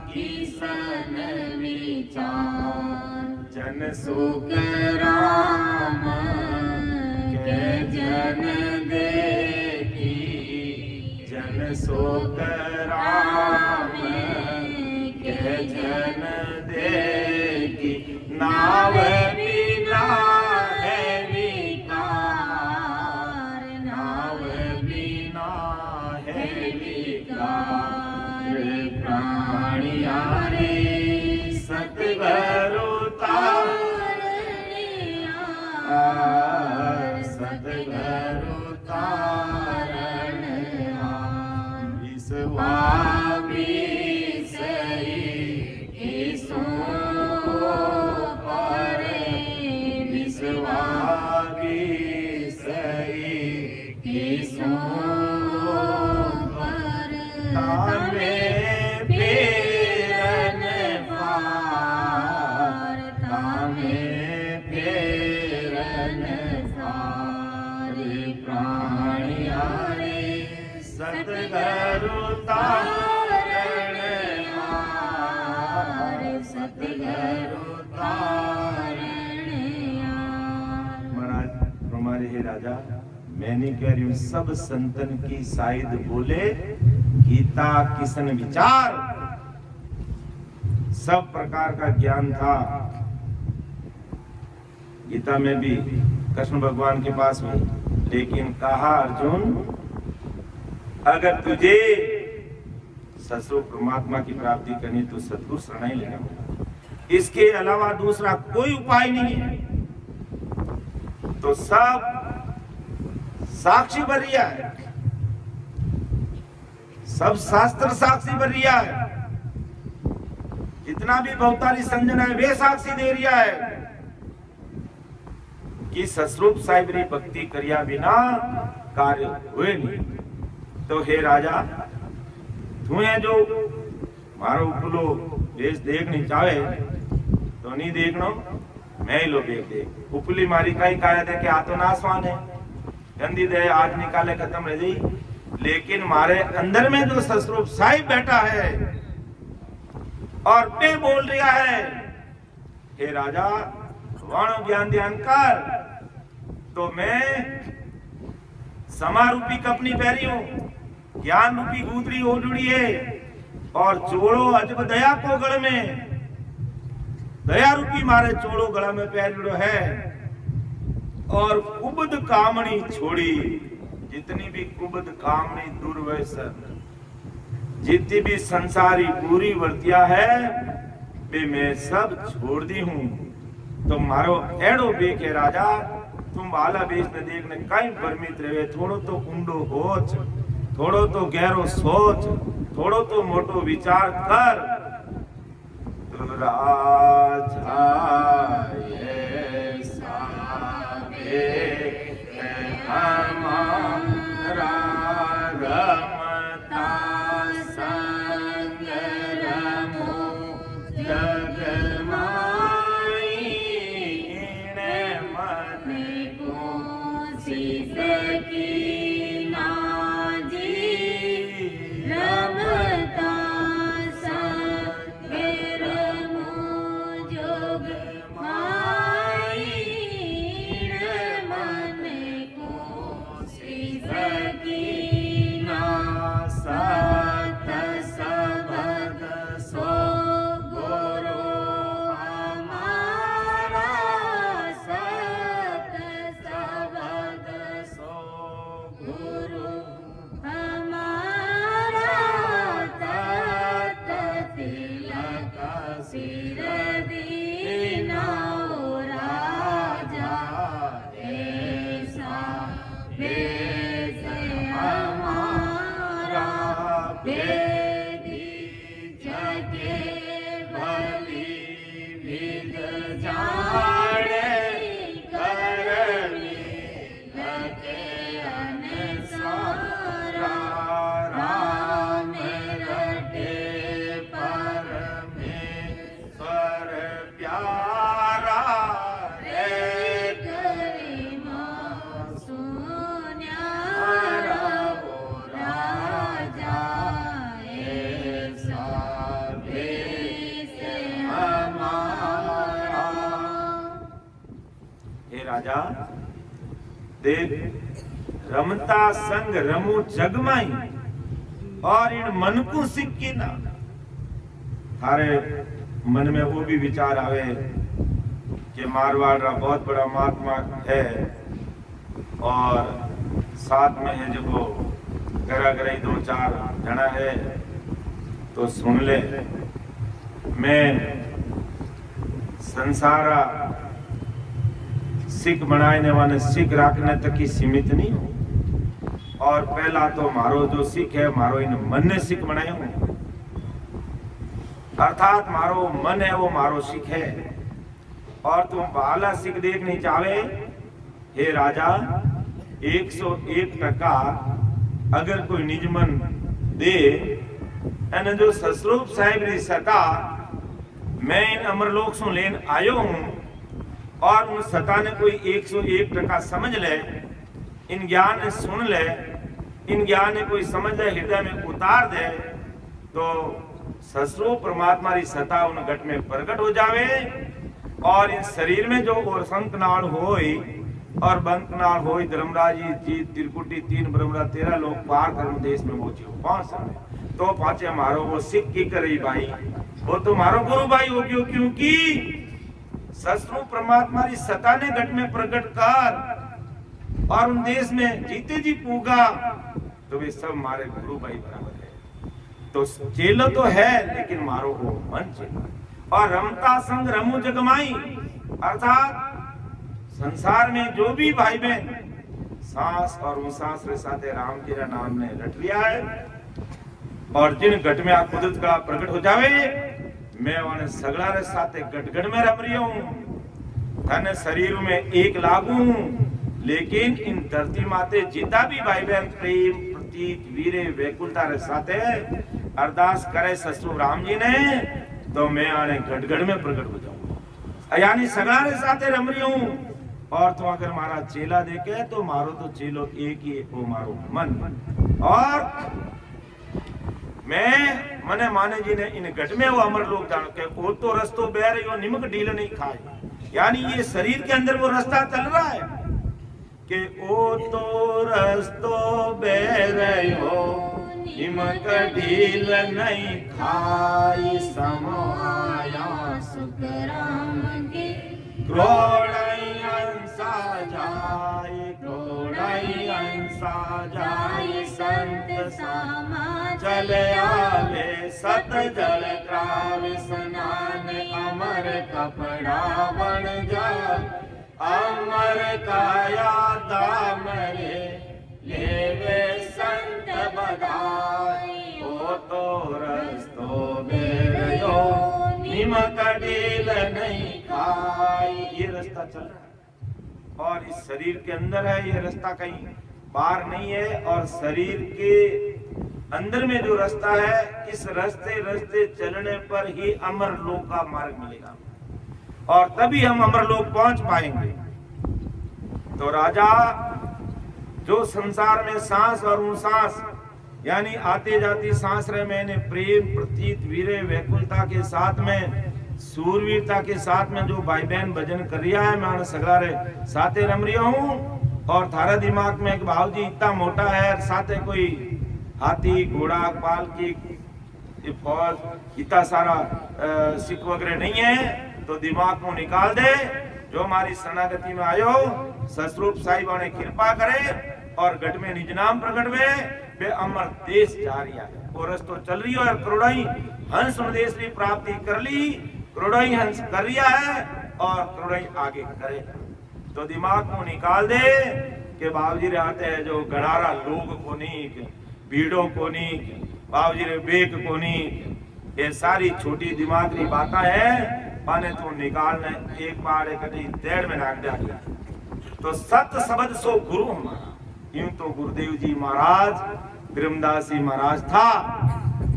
की सन विचार, जन सुख राम के जन देखी, जन सुख राम के जन देखी, नाव बिना है विकार, नाव बिना है विकार, प्राणिया रे सतगुरु सतगुरु तारण विश्वामी सही सो परे, विश्वामी सही सो पर, तामे फेरन पार, तामे फेरन प्राणिया रे सतगुरु तारण हार, सतगुरु तारण हार। महाराज हमारे हे राजा, मैंने कह रही हूं सब संतन की शायद बोले, गीता किसन विचार, सब प्रकार का ज्ञान था गीता में भी कृष्ण भगवान के पास में, लेकिन कहा अर्जुन अगर तुझे सतरूप परमात्मा की प्राप्ति करनी तो सतगुरु शरण ही लेना होगा, इसके अलावा दूसरा कोई उपाय नहीं है। तो सब साक्षी बरिया है, सब शास्त्र साक्षी बरिया है, जितना भी भवतारी संजन है वे साक्षी दे रिया है कि सतरूप साहिब री भक्ति करिया बिना कार्य हुए नहीं। तो हे राजा, तुम्हें जो मारो उपलो देश देखनी चाहे तो नहीं देखनो, मैं ही लो देख उपली मारी कई काया दे के आ तो नासवान है, गंदी दे आज निकाले खत्म रह गई। लेकिन मारे अंदर में जो ससरूप साहिब बैठा है और पे बोल रहा है, हे राजा वाणो ज्ञान ध्यान कर। तो मैं समा रूपी कपनी पहरी हूं, ज्ञान रूपी गूदरी ओढ़ी है और चोड़ो अजब दया को गढ़ में, दया रूपी मारे चोड़ो गला में पहरियो है। और कुबद कामनी छोड़ी, जितनी भी कुबद कामनी दुर्व्यसन, जितनी भी संसारी पूरी वर्तिया है वे मैं सब छोड़ दी हूं। तो मारो एड़ो बेक है राजा, तुम वाला बेच न देखने कई परमित रहे। थोड़ो तो ऊंडो होच, थोड़ो तो गहरो सोच, थोड़ो तो मोटो विचार कर। तो राजा ये साबे हमारा रमता संग रमो जग माई मन को सीस की नाजी रमता संग रमो जोग माई मन को सीस की ना सत सबद सो गुरु हमारा, सत सबद सो गुरु हमारा। तत तिलक सिर दीना राजा, ऐसा वेश हमारा। वेदी जगे भली विद जाने, करनी लगे अनसारा। राम रटे परमेश्वर प्यारा रे करे मां सुन्यारा राजा, ऐसा वेश हमारा। हे राजा देख, रमता संग रमो जगमाई और इन मन को सिक्की ना। थारे मन में वो भी विचार आवे कि मारवाड़ रा बहुत बड़ा महात्मा है और साथ में है जो गरा गराई दो चार जना है, तो सुन ले। मैं संसारा सिख बनाने वाले सिख रखने तक ही सीमित नहीं हूं। और पहला तो मारो जो सिख है, मारो इन मन ने सिख बनाए हूं, अर्थात मारो मन है वो मारो सिख है। और तुम बाला सिख देखने चाहे, हे राजा 101% अगर कोई निज मन दे અને જો સસરૂપ સાહેબ રી સતા मैं इन अमरलोक से लेन आयो हूं और उन सता ने कोई 101% समझ ले, इन ज्ञान ने सुन ले, इन ज्ञान ने कोई समझ ले, हृदय में उतार दे, तो ससरूप परमात्मा री सता उन घट में प्रकट हो जावे। और इन शरीर में जो और संत नाल होई और बंत नाल होई, धर्मराज जी त्रिकुटी 3 ब्रह्मरा 13 लोग पार कर्म देश में वो जीव 5 समय तो पाचे मारो वो सिख की करी भाई, वो तो मारो गुरु भाई हो गयो, क्योंकि ससरूप परमात्मा री सता ने घट में प्रकट कर और उन देश में जीते जी पूगा, तो वे सब मारे गुरु भाई बराबर है। तो चेलो तो है लेकिन मारो वो मन चेला। और रमता संग रमो जगमाई, अर्थात संसार में जो भी भाई बहन सांस और उन सांस के साथ राम जी का नाम ने रट लिया है और जिन घट में आप कुदरत का प्रकट हो जावे, मैं उन्हें सगड़ा रे साथे घट घट में रम रही हूं। धन शरीर में एक लागू लेकिन इन धरती माते जितना भी भाई बहन प्रेम प्रतीत वीरे वेकुलता रे साथे अरदास करे ससुर राम जी ने तो मैं आने गड़गड़ में प्रकट हो जाऊंगा यानी सगड़ा रे साथे रम रही हूं। और तो अगर मारा चेला देखे तो मारो तो चेलो एक ही वो मारो मन। और मैं मने माने जी ने इन घट में वो अमर लोग जान के वो तो रस्तो बेर यो निमक ढील नहीं खाए यानी ये शरीर के अंदर वो रास्ता चल रहा है कि ओ तो रस्तो बेर हो निमक ढील नहीं खाई समाया सुख राम के क्रोड़ई अंसा जाय क्रोड़ई अंसा जाय संत सामा चल आवे सत जल क्रावे स्नान अमर कपड़ा बन जाए अमर काया दाम रे लेवे संत बधाई ओ तो रस्तो बेरयो निमक ढील नहीं खाई। ये रास्ता चल रहा है और इस शरीर के अंदर है ये रास्ता कहीं बाहर नहीं है। और शरीर के अंदर में जो रास्ता है इस रास्ते चलने पर ही अमर लोक का मार्ग मिलेगा और तभी हम अमर लोक पहुंच पाएंगे। तो राजा जो संसार में सांस और उन सांस यानी आते जाती सांस रहे मैंने प्रेम प्रतीत वीरे व्याकुलता के साथ में सूरवीरता के साथ में जो भाई बहन भजन कर रिया है मैं सगड़ा रे साथे रम रिया हूं। और थारा दिमाग में एक भाव जी इतना मोटा है साथे कोई हाथी घोड़ा पालकी फौज इतना सारा सिख वगैरह नहीं है तो दिमाग को निकाल दे। जो हमारी शरणागति में आयो ससरूप साहिब ने कृपा करे और गढ़ में निज नाम प्रकट वे वे अमर देश जा रही है और रस्तो चल रही है और करोड़ई हंस देश की प्राप्ति कर ली करोड़ई हंस कर रिया है और करोड़ई आगे करे। तो दिमाग को निकाल दे कि बाबूजी रहते हैं जो गड़ारा लोग को नहीं भीड़ों को नहीं बाबूजी रे बेक को नहीं ये सारी छोटी दिमाग की बातें हैं पाने तो निकालने एक बार एक देड़ में नाक दिया। तो सत शब्द सो गुरु हमारा यूं तो गुरुदेव जी महाराज ब्रह्मदास जी महाराज था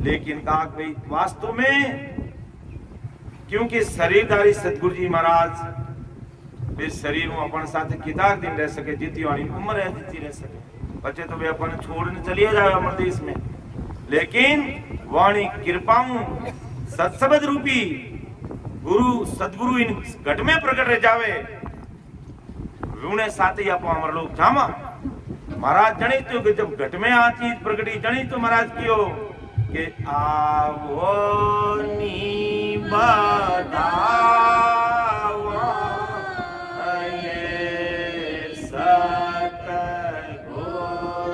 लेकिन काक भाई वास्तव में क्योंकि शरीरधारी सतगुरु जी महाराज वे शरीर में अपन साथ किताब दिन रह सके जीती वाली उम्र है जीती रह सके बच्चे तो वे अपन छोड़ने चलिए जाए अमर देश में लेकिन वाणी कृपाओं सत्सबद रूपी गुरु सदगुरु इन घट में प्रकट रह जावे वीणे साथ ही आप अमर लोग जामा महाराज जनी तो कि जब घट में आ चीज प्रकटी जनी तो महाराज कियो कि आवो नी बदावा ये सत गुर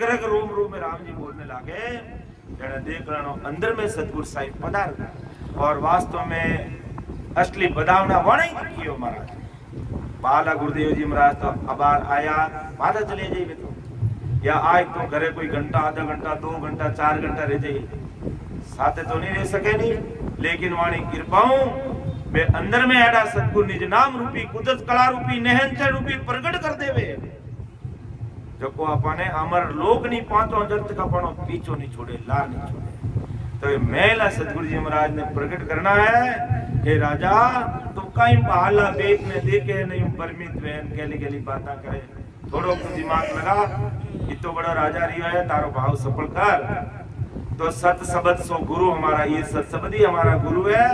रग रोम रोम में राम जी बोलने लगे जने देख रहा हूं अंदर में सतगुरु साहिब पधार और वास्तव में असली बदावना वाणी कियो महाराज बाला गुरुदेव जी महाराज तो अबार आया बाधा चले जाइए तो या आज तो घरे कोई घंटा आधा घंटा 2 घंटा 4 घंटा रह जाइए साथे तो नहीं रह सके नहीं लेकिन वाणी कृपाओं वे अंदर में एड़ा सतगुरु निज नाम रूपी कुदरत कला रूपी नेहंचर रूपी प्रकट कर देवे जो को अपने अमर लोक नहीं पांचों जगत का पणो पीछो नहीं छोड़े लार नहीं छोड़े। तो ये मेला सतगुरु जी महाराज ने प्रकट करना है हे राजा तो कहीं बहाला देख ने देखे नहीं परमित बहन केली केली बातें करे थोड़ो दिमाग लगा, इतो बड़ा राजा रियो है, तारो भाव सफल कर। तो सत शब्द सो गुरु हमारा, ये सत शब्द ही हमारा गुरु है,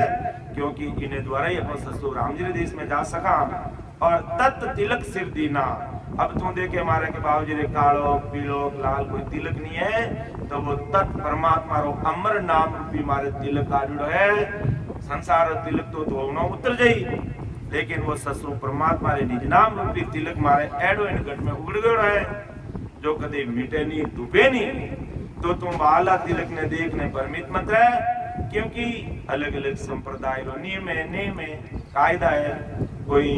क्योंकि इन्हें द्वारा ही अपन ससुर राम जी देश में जा सका। और तत् तिलक सिर दीना, अब तू देखे हमारे के बाबूजी रे कालो पीलो लाल कोई तिलक नहीं है, तो वो तत् परमात्मा रो अमर नाम रूपी मारे तिलक काढ़ो है। संसार तिलक तो धोवनो उतर जाई, लेकिन वो ससुर परमात्मा रे निज नाम रूपी तिलक मारे एडो इन गढ़ में उगड़ गयो है, जो कदे मिटे नहीं डूबे नहीं। तो तुम बाला तिलक ने देखने परमित मत रहे, क्योंकि अलग अलग संप्रदाय रो नियम है, कायदा है। कोई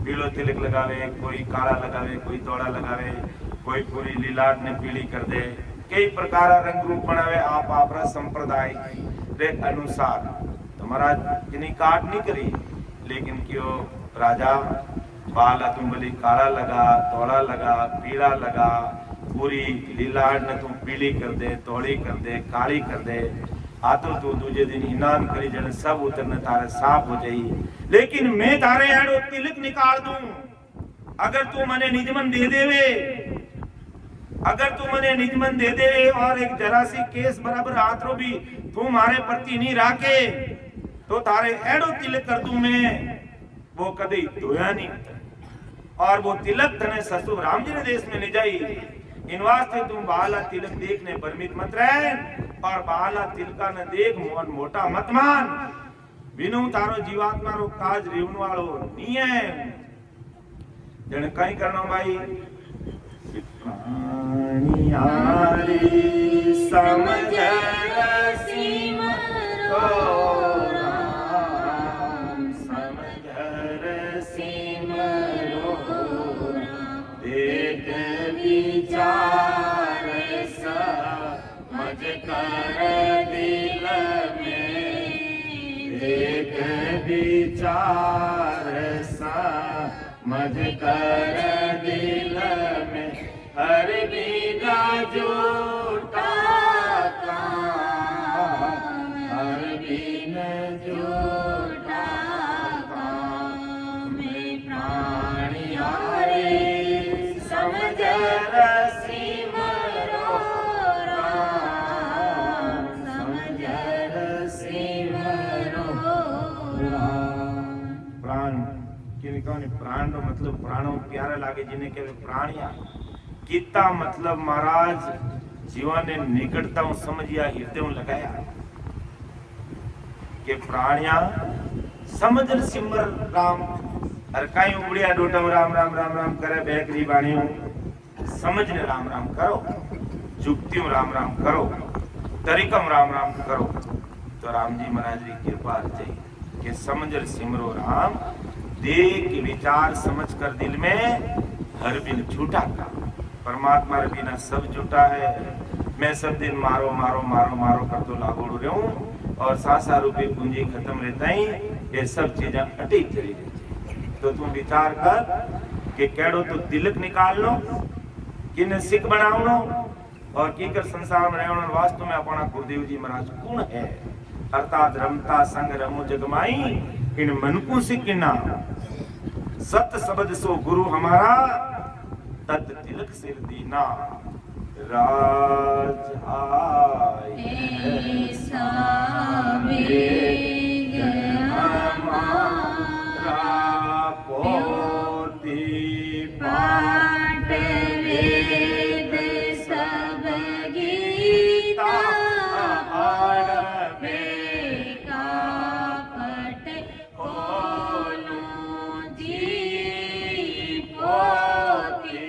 पीलो तिलक लगावे, कोई काला लगावे, कोई धोड़ा लगावे, कोई पूरी लीलाट ने पीली कर दे, कई प्रकार रंग रूप बनावे आप आपरा संप्रदाय रे अनुसार। तो महाराज इन्हीं काट नहीं करी, लेकिन क्यों राजा बाला तुम बोली काला लगा, धोड़ा लगा, पीला लगा, पूरी लीलाट ने तुम पीली कर दे, धोड़ी कर दे, काली कर दे, आतो तू दूजे दिन इनान करी जने सब उतरने तारे साफ हो जाई। लेकिन मैं तारे एडो तिलक निकाल दूं, अगर तू मने निजमन दे देवे, अगर तू मने निजमन दे दे और एक जरा सी केस बराबर हाथ रो भी तू मारे प्रति नहीं राखे, तो तारे एडो तिलक कर दूं मैं, वो कभी धोया नहीं। और वो तिलक तने ससुर राम जी ने देश में ले जाई। इन वास्ते तुम बाला तिलक देखने परमित मत रहे, और बाला तिलका ने देख मोहन मोटा मत मान। बिनु तारो जीवात्मा रो काज रेवन वालो नहीं है, जने कई करनो भाई। प्राणियारी समझ रसीम विचार समझ कर दिल में, एक विचार समझ कर दिल में, हर बिना झूठा काम, हर बिना झूठा काम में प्राणियारे समझ रसीम रो राम, समझ रसीम रो राम। प्राण किने कहने प्राण रो मतलब प्राणों प्यारा लागे, जिन्हें कहवे प्राणिया। कीता मतलब महाराज जीवन ने निकटता हूं समझिया, हृदय लगाया के प्राणिया समझ सिमर राम। हर काई उबड़िया डोटम राम राम राम राम करे, बेकरी बाणियों समझ ने राम राम करो, जुक्तियों राम राम करो, तरीकम राम राम करो। तो राम जी महाराज की कृपा चाहिए कि समझ सिमरो राम, देख विचार समझ कर दिल में, हर बिन झूठा का। परमात्मा रे बिना सब झूठा है। मैं सब दिन मारो मारो मारो मारो कर तो लागोड़ रहूं, और सासा रूपी पूंजी खत्म रहता ही, ये सब चीजें अटी चली रहती। तो तुम विचार कर कि केड़ो तो तिलक निकाल लो, किने सिख बनाओ लो, और की कर संसार में रहने वास्तव में अपना गुरुदेव जी महाराज कौन है, अर्थात रमता संग रमो जगमाई, इन मन को सिखना। सत शब्द सो गुरु हमारा, तत् तिलक सिर दीना। राज आए वेग हमारा, पोती पाठ वेद सब गीता, आड़वे का पट खोलूं जी, पोती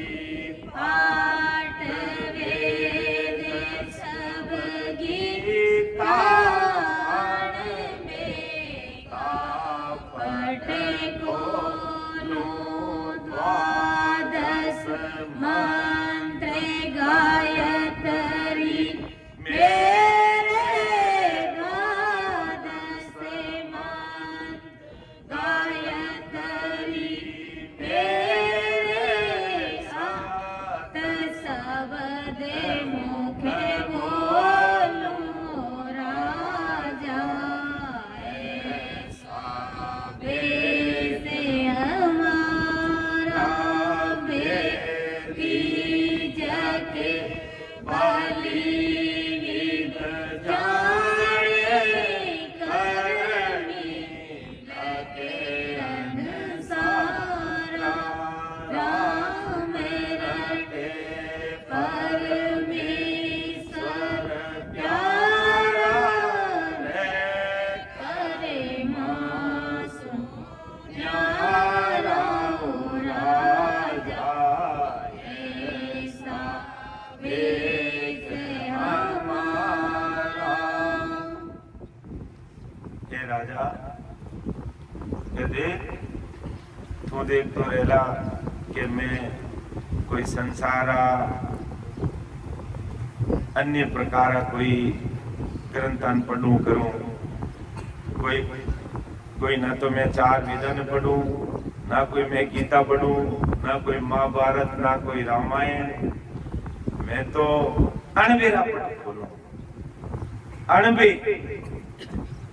पाठ वेद सब गीता, आड़वे का पट खोलूं द्वादश मंत्र गायत्री, मेरे द्वादश मंत्र गायत्री, मेरे सात शब्द मुखे बोलूं राजा, ऐसा वेद हमारा वेद राजा के देख तू देख तो रेला कि मैं कोई संसारा अन्य प्रकार कोई ग्रंथन पढ़ूं करूं, कोई ना तो मैं 4 वेदन पढ़ूं, ना कोई मैं गीता पढ़ूं, ना कोई महाभारत, ना कोई रामायण, मैं तो अणबेरा पढ़ खोलूं। अणबे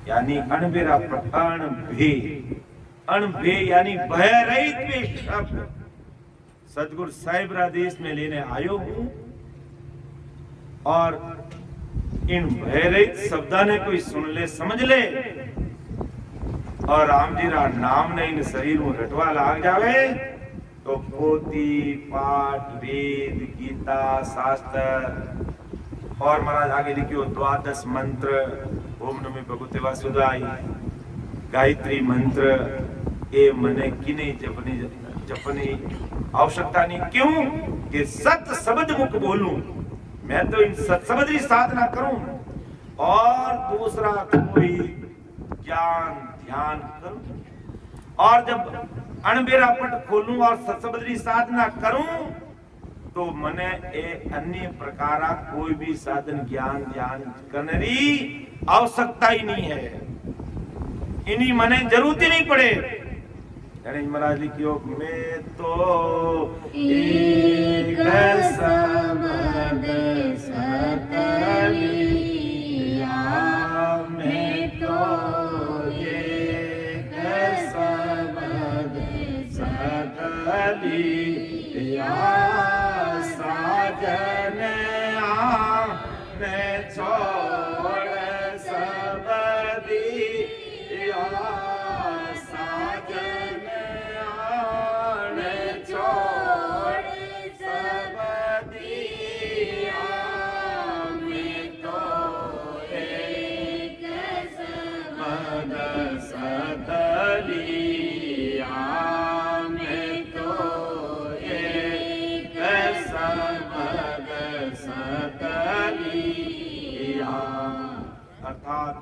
यानी अणबेरा पढ़, अणबे यानी भय रहित वे शब्द सदगुरु साहिब रादेश में लेने आयो हूं, और इन भय रहित शब्दा ने कोई सुन ले समझ ले और राम जी रा नाम ने इन शरीर में रटवा लाग जावे तो पोती पाठ वेद गीता शास्त्र और महाराज आगे लिखियो 12 मंत्र, ओम नमो भगवते वासुदेवाय, गायत्री मंत्र, ये मने किने जपनी आवश्यकता नहीं। क्यों कि सत शब्द मुख बोलूं, मैं तो इन सत शब्द की साधना करूं और दूसरा कोई ज्ञान ध्यान करूं, और जब अणबेरा पट खोलूं और सत शब्द की साधना करूं तो मने ए अन्य प्रकारा कोई भी साधन ज्ञान ध्यान करने की आवश्यकता ही नहीं है, इन्हीं मने जरूरत ही नहीं पड़े। गणेश महाराज लिखियो मैं तो एक शब्द सतलिया, मैं तो एक शब्द सतलिया, साजन मैं छोड़ सब दिया, साजन छोड़ सब दिया, मैं तो एक शब्द सतलिया, मैं तो एक शब्द सतलिया। अर्थात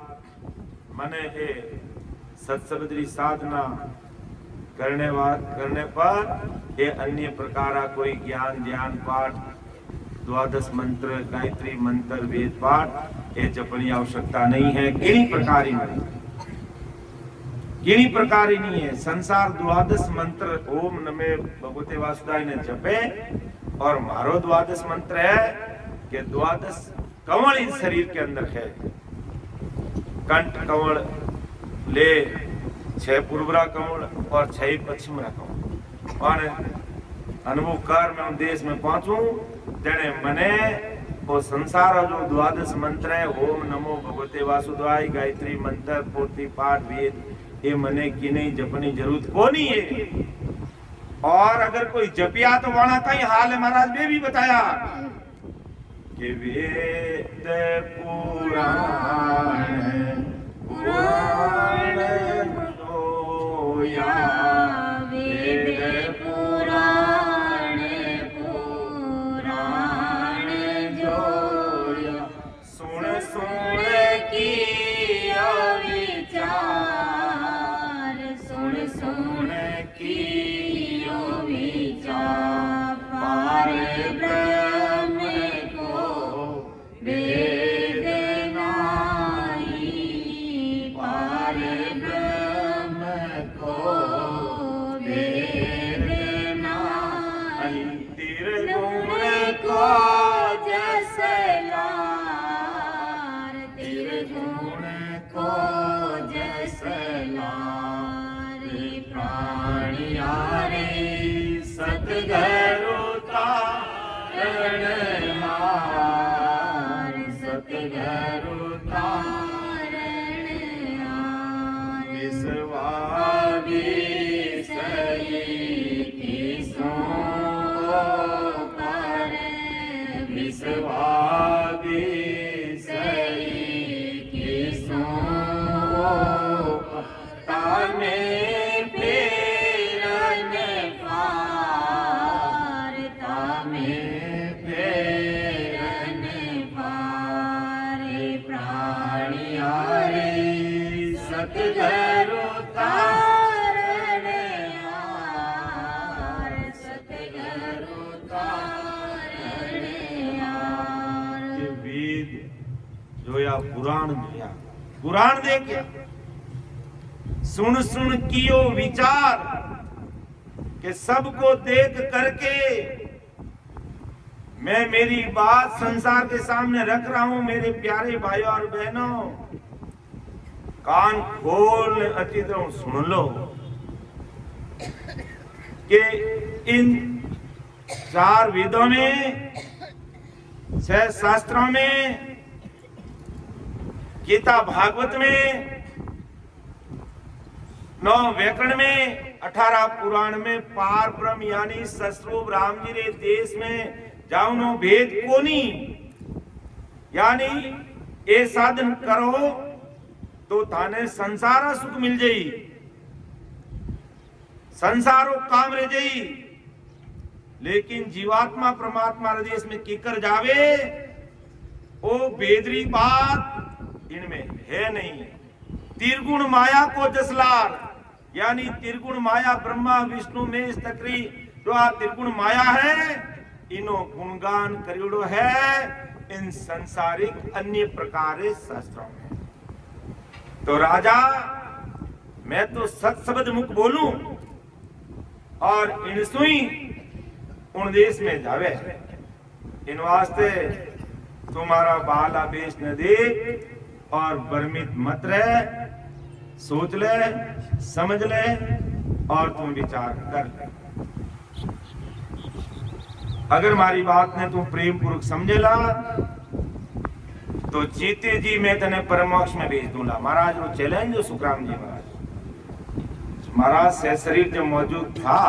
मने है सत्शब्द की साधना करने पर ये अन्य प्रकार कोई ज्ञान ध्यान पाठ 12 मंत्र गायत्री मंत्र वेद पाठ ये जपनी आवश्यकता नहीं है। किन्हीं प्रकार ही नहीं, किन्हीं प्रकार ही नहीं है। संसार 12 मंत्र ओम नमो भगवते वासुदेवाय ने जपे, और मारो 12 मंत्र है कि 12 कंवल इस शरीर के अंदर है। कंठ कंवल ले 6 पूर्वरा कंवल और 6 पश्चिमरा कंवल, और अनुभव कर मैं उन देश में पहुंचूं जने मने वो संसार जो 12 मंत्र है ओम नमो भगवते वासुदेवाय गायत्री मंत्र पोथी पाठ वेद ये मने की नहीं जपनी जरूरत को नहीं है। और अगर कोई जपिया तो वाणा कई हाल है, महाराज ने भी बताया कि वेद पुराण पुराण जोया, वेद पुराण पुराण जोया, सुन सुन की विचार, सुन सुन की विचार, पार ब्रह्म को वेद नाही, पार ब्रह्म को वेद नाही, त्रिगुण को जस लार, त्रिगुण को जस लार, प्राणियारे सतगुरु तारण हार, सतगुरु तारण हार, विश्वाविषयी किसो पर, विश्वाविषयी किसो ताने सतगुरु वेद जोया पुराण जोया पुराण देख्या सुन सुन कियो विचार कि सबको देख करके मैं मेरी बात संसार के सामने रख रहा हूं। मेरे प्यारे भाइयों और बहनों, कान खोल अच्छी तरह सुन लो कि इन 4 वेदों में, 6 शास्त्रों में, गीता भागवत में, 9 व्याकरण में, 18 पुराण में पार ब्रह्म यानी सस्वरूप राम जी रे देश में जाऊनो भेद कोनी यानी ए साधन करो तो थाने संसार सुख मिल जाई, संसारो काम रह जाई। लेकिन जीवात्मा परमात्मा देश में किकर जावे ओ बेदरी बात इनमें है नहीं। त्रिगुण माया को जसलार यानी त्रिगुण माया ब्रह्मा विष्णु में तकरी जो आ त्रिगुण माया है इनो गुणगान करियोड़ो है इन संसारिक अन्य प्रकार शास्त्रों में। तो राजा मैं तो सत शब्द मुख बोलूं और इन सुई उन देश में जावे, इन वास्ते तुम्हारा बाल आवेश न दे और भ्रमित मत रह, सोच ले, समझ ले और तुम विचार कर ले। अगर हमारी बात ने तुम प्रेम पूर्वक समझेला तो जीते जी मैं तने परमोक्ष में भेज दूंगा। महाराज वो चैलेंज जो सुखराम जी महाराज से शरीर जब मौजूद था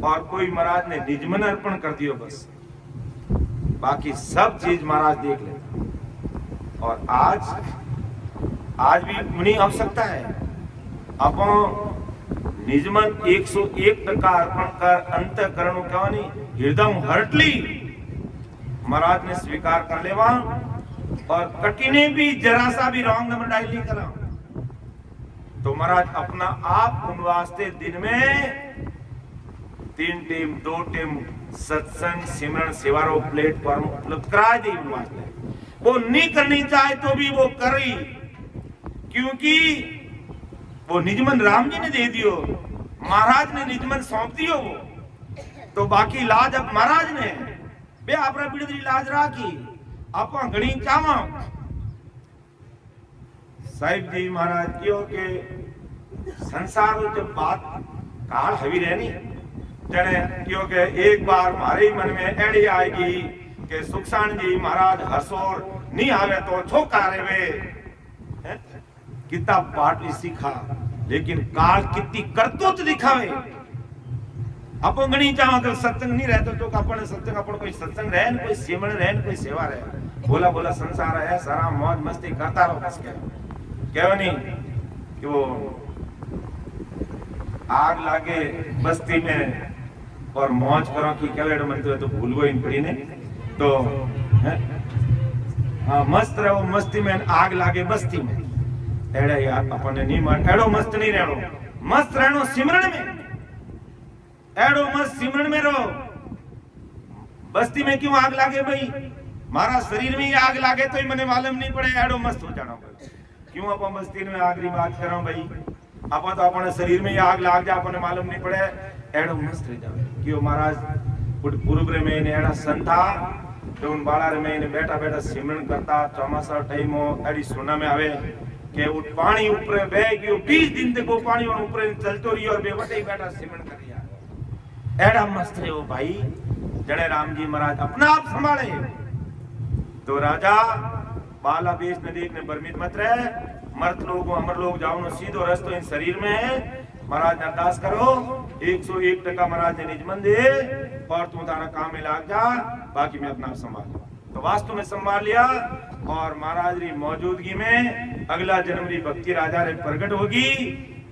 और कोई महाराज ने निजमन अर्पण कर दियो बस, बाकी सब चीज महाराज देख लेता। और आज भी मुनि आवश्यकता है अपन निजमन 101% अर्पण कर अंतःकरण कहनी हृदय हरटली महाराज ने स्वीकार कर लेवा और कटिने भी जरा सा भी रॉन्ग नंबर डायल नहीं करा तो महाराज अपना आप उन वास्ते दिन में 3 टीम 2 टीम सत्संग सिमरण सेवारो प्लेटफॉर्म उपलब्ध करा दी उन वास्ते। वो नहीं करनी चाहे तो भी वो करी क्योंकि वो निजमन राम जी ने दे दियो, महाराज ने निजमन सौंप दियो वो तो बाकी लाज अब महाराज ने बे आपरा बिड़दी लाज राखी आप घणी चावा। साहिब जी महाराज क्यों के संसार जब बात काल हवी रहनी जने क्यों के एक बार हमारे मन में एड़ी आएगी कि सुखसाण जी महाराज हसोर नहीं आवे तो छोका रेवे कितना पाठ सीखा लेकिन काल कितनी करतूत दिखावे। अपन गणी चाहो तो सत्संग नहीं रहता तो अपन सत्संग अपन कोई सत्संग रहे कोई सिमरण रहे कोई सेवा रहे बोला बोला संसार है सारा मौज मस्ती करता रहो बस क्या नहीं कि वो आग लागे बस्ती में और मौज करो कि क्या लेडो मनते तो भूल गो इन पड़ी ने तो हाँ मस्त रहो मस्ती में आग लागे बस्ती में एड़े यार अपन नहीं मन एड़ो मस्त नहीं रहनो मस्त रहनो सिमरण में एड़ो मस्त सिमरण में रहो। बस्ती में क्यों आग लागे भाई मारा शरीर में ही आग लागे तो ही मने मालूम नहीं पड़े एड़ो मस्त हो जाना क्यों अपन बस्ती में आग री बात करो भाई अपन तो अपने शरीर में ही आग लाग जा अपन मालूम नहीं पड़े एड़ो मस्त रह जावे क्यों महाराज पूर्व में ने एड़ा संता तो उन बाड़ा में ने बैठा बैठा सिमरण करता चौमासा टाइम एड़ी सोना में आवे के उठ पानी ऊपर बह गयो 20 दिन तक वो पानी और ऊपर चलतो रही और बेवटे ही बैठा सिमरण कर रिया एड़ा मस्त रहे हो भाई जड़े राम जी महाराज अपना आप संभाले। तो राजा बाला बेश न देखने भ्रमित मत रहे मर्त लोग अमर लोग जाओ न सीधो रस्तो इन शरीर में है महाराज ने अरदास करो 101% महाराज ने निजमन दे और तुम तारा काम में लाग जा बाकी मैं अपना संभाल। तो वास्तव में संभाल लिया और महाराज री मौजूदगी में अगला जन्म री भक्ति राजा रे प्रकट होगी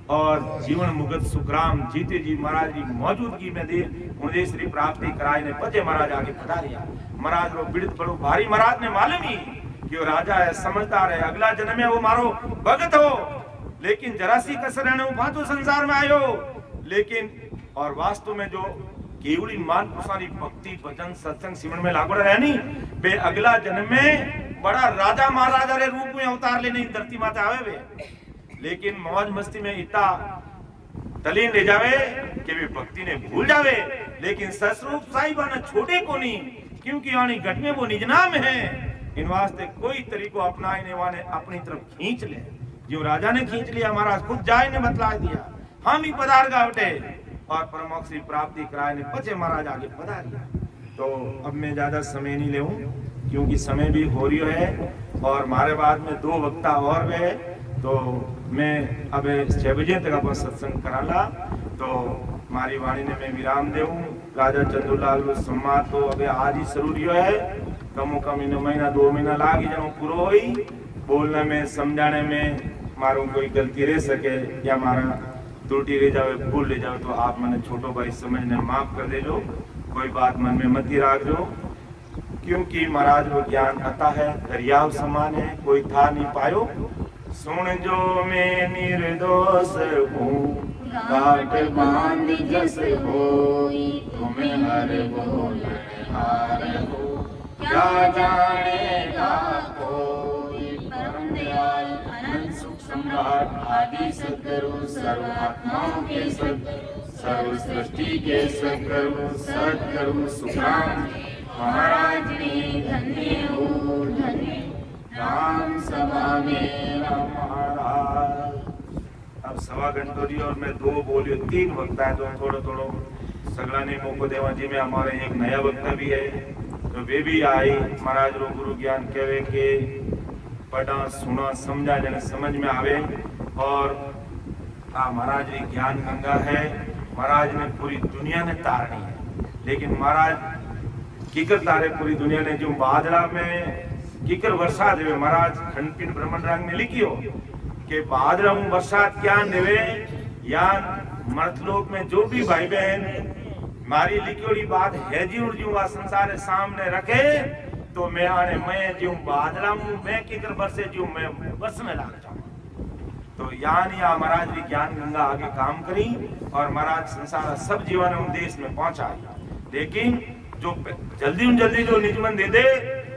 और जीवन मुगत सुखराम जीते जी महाराज की मौजूदगी में दे उन्हें श्री प्राप्ति कराए ने पचे महाराज आगे पधारिया। महाराज रो बिड़त बड़ो भारी महाराज ने मालूम ही कि वो राजा है समझदार है अगला जन्म में वो मारो भगत हो लेकिन जरासी कसर रहने वो फातो संसार में आयो लेकिन और वास्तव में जो केवली मान पुसारी भक्ति भजन सत्संग सिमरण में लागू रहनी बे अगला जन्म में बड़ा राजा महाराजा रे रूप में अवतार लेने धरती माते आवे वे, लेकिन मौज मस्ती में इतना तलीन ले जावे कि वे भक्ति ने भूल जावे। लेकिन ससरूप साहिबा ने छोटे को नहीं, क्योंकि आनी घट में वो निज नाम है। इन वास्ते कोई तरीको अपनाने वाले अपनी तरफ खींच ले, जो राजा ने खींच लिया महाराज खुद जाए ने बतला दिया, हम ही पधार गावटे और परमोक्ष की प्राप्ति कराए ने पचे महाराज आगे पधारिया। तो अब मैं ज्यादा समय नहीं लेऊं, क्योंकि समय भी हो रही है और हमारे बाद में 2 वक्ता और वे, तो मैं अब 6 बजे तक अपन सत्संग कराला। तो हमारी वाणी ने मैं विराम देऊं। राजा चंदूलाल को सम्मान तो अबे आज ही जरूरी है, कमो कम इन महीना 2 महीना लागी जाओ पूरा होई। बोलने में समझाने में मारू कोई गलती रह सके या मारा त्रुटि रह जावे, भूल ले जावे, तो आप मैंने छोटो भाई समझने माफ कर दे जो, कोई बात मन में मत ही राख जो। क्योंकि महाराज वो ज्ञान आता है दरियाव समान है, कोई था नहीं पायो। सुन जो मैं निर्दोष हूँ घाट बांध जस होई, तुम्हें हर बोल हार हो क्या जानेगा कोई। परम दयाल अनंत सुख सम्राट आदि सद्गुरु सर्वात्माओं के सद्गुरु सर्व सृष्टि के सद्गुरु सद्गुरु सुखराम महाराज ने धन्य हो धन्य राम सभा में राम महाराज। अब 1.25 घंटो दी और मैं 2 बोलियो 3 वक्ता है, तो थोड़ो सगला ने मौको देवा जी में हमारे एक नया वक्ता भी है, तो वे भी आई। महाराज रो गुरु ज्ञान कहे के पढ़ा सुना समझा जने समझ में आवे। और महाराज की ज्ञान गंगा है, महाराज ने पूरी दुनिया ने तारनी है, लेकिन महाराज कीकर तारे पूरी दुनिया ने। जो बादला में कीकर वर्षा देवे, महाराज खंडपीठ ब्रह्मण रंग में लिखियो कि बादला में बरसात क्या देवे, या मर्तलोक में जो भी भाई बहन मारी लिखियोड़ी बात है जी और जो संसार सामने रखे, तो मैं आने मैं जो बादला में मैं कीकर बरसे जो मैं बरस में लाग जाऊं। तो यान या महाराज की ज्ञान गंगा आगे काम करी और महाराज संसार सब जीवन उन देश में पहुंचाई। लेकिन जो जल्दी जो निजमन दे दे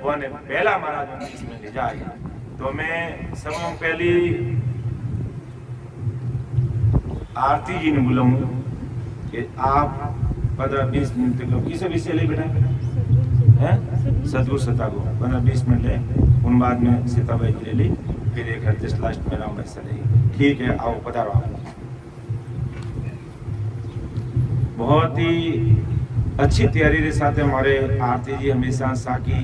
वो ने पहला महाराज देश में ले जाए। तो मैं सबों पहली आरती जी ने बुलाऊं कि आप 15-20 मिनट तक किसे विषय ले बेटा है सदगुरु सता को 15-20 मिनट ले, उन बाद में सीताबाई जी ले ली, फिर एक हर लास्ट में राम भाई ले। ठीक है, आओ पधारो। बहुत ही अच्छी तैयारी के साथ हमारे आरती जी हमेशा साकी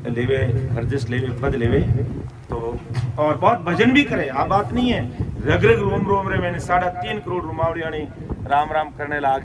लेवे हरजस लेवे पद लेवे, तो और बहुत भजन भी करे। आ बात नहीं है, रग रग रोम रोम रे मैंने 3.5 करोड़ रुमावड़ियाणी राम राम करने लाग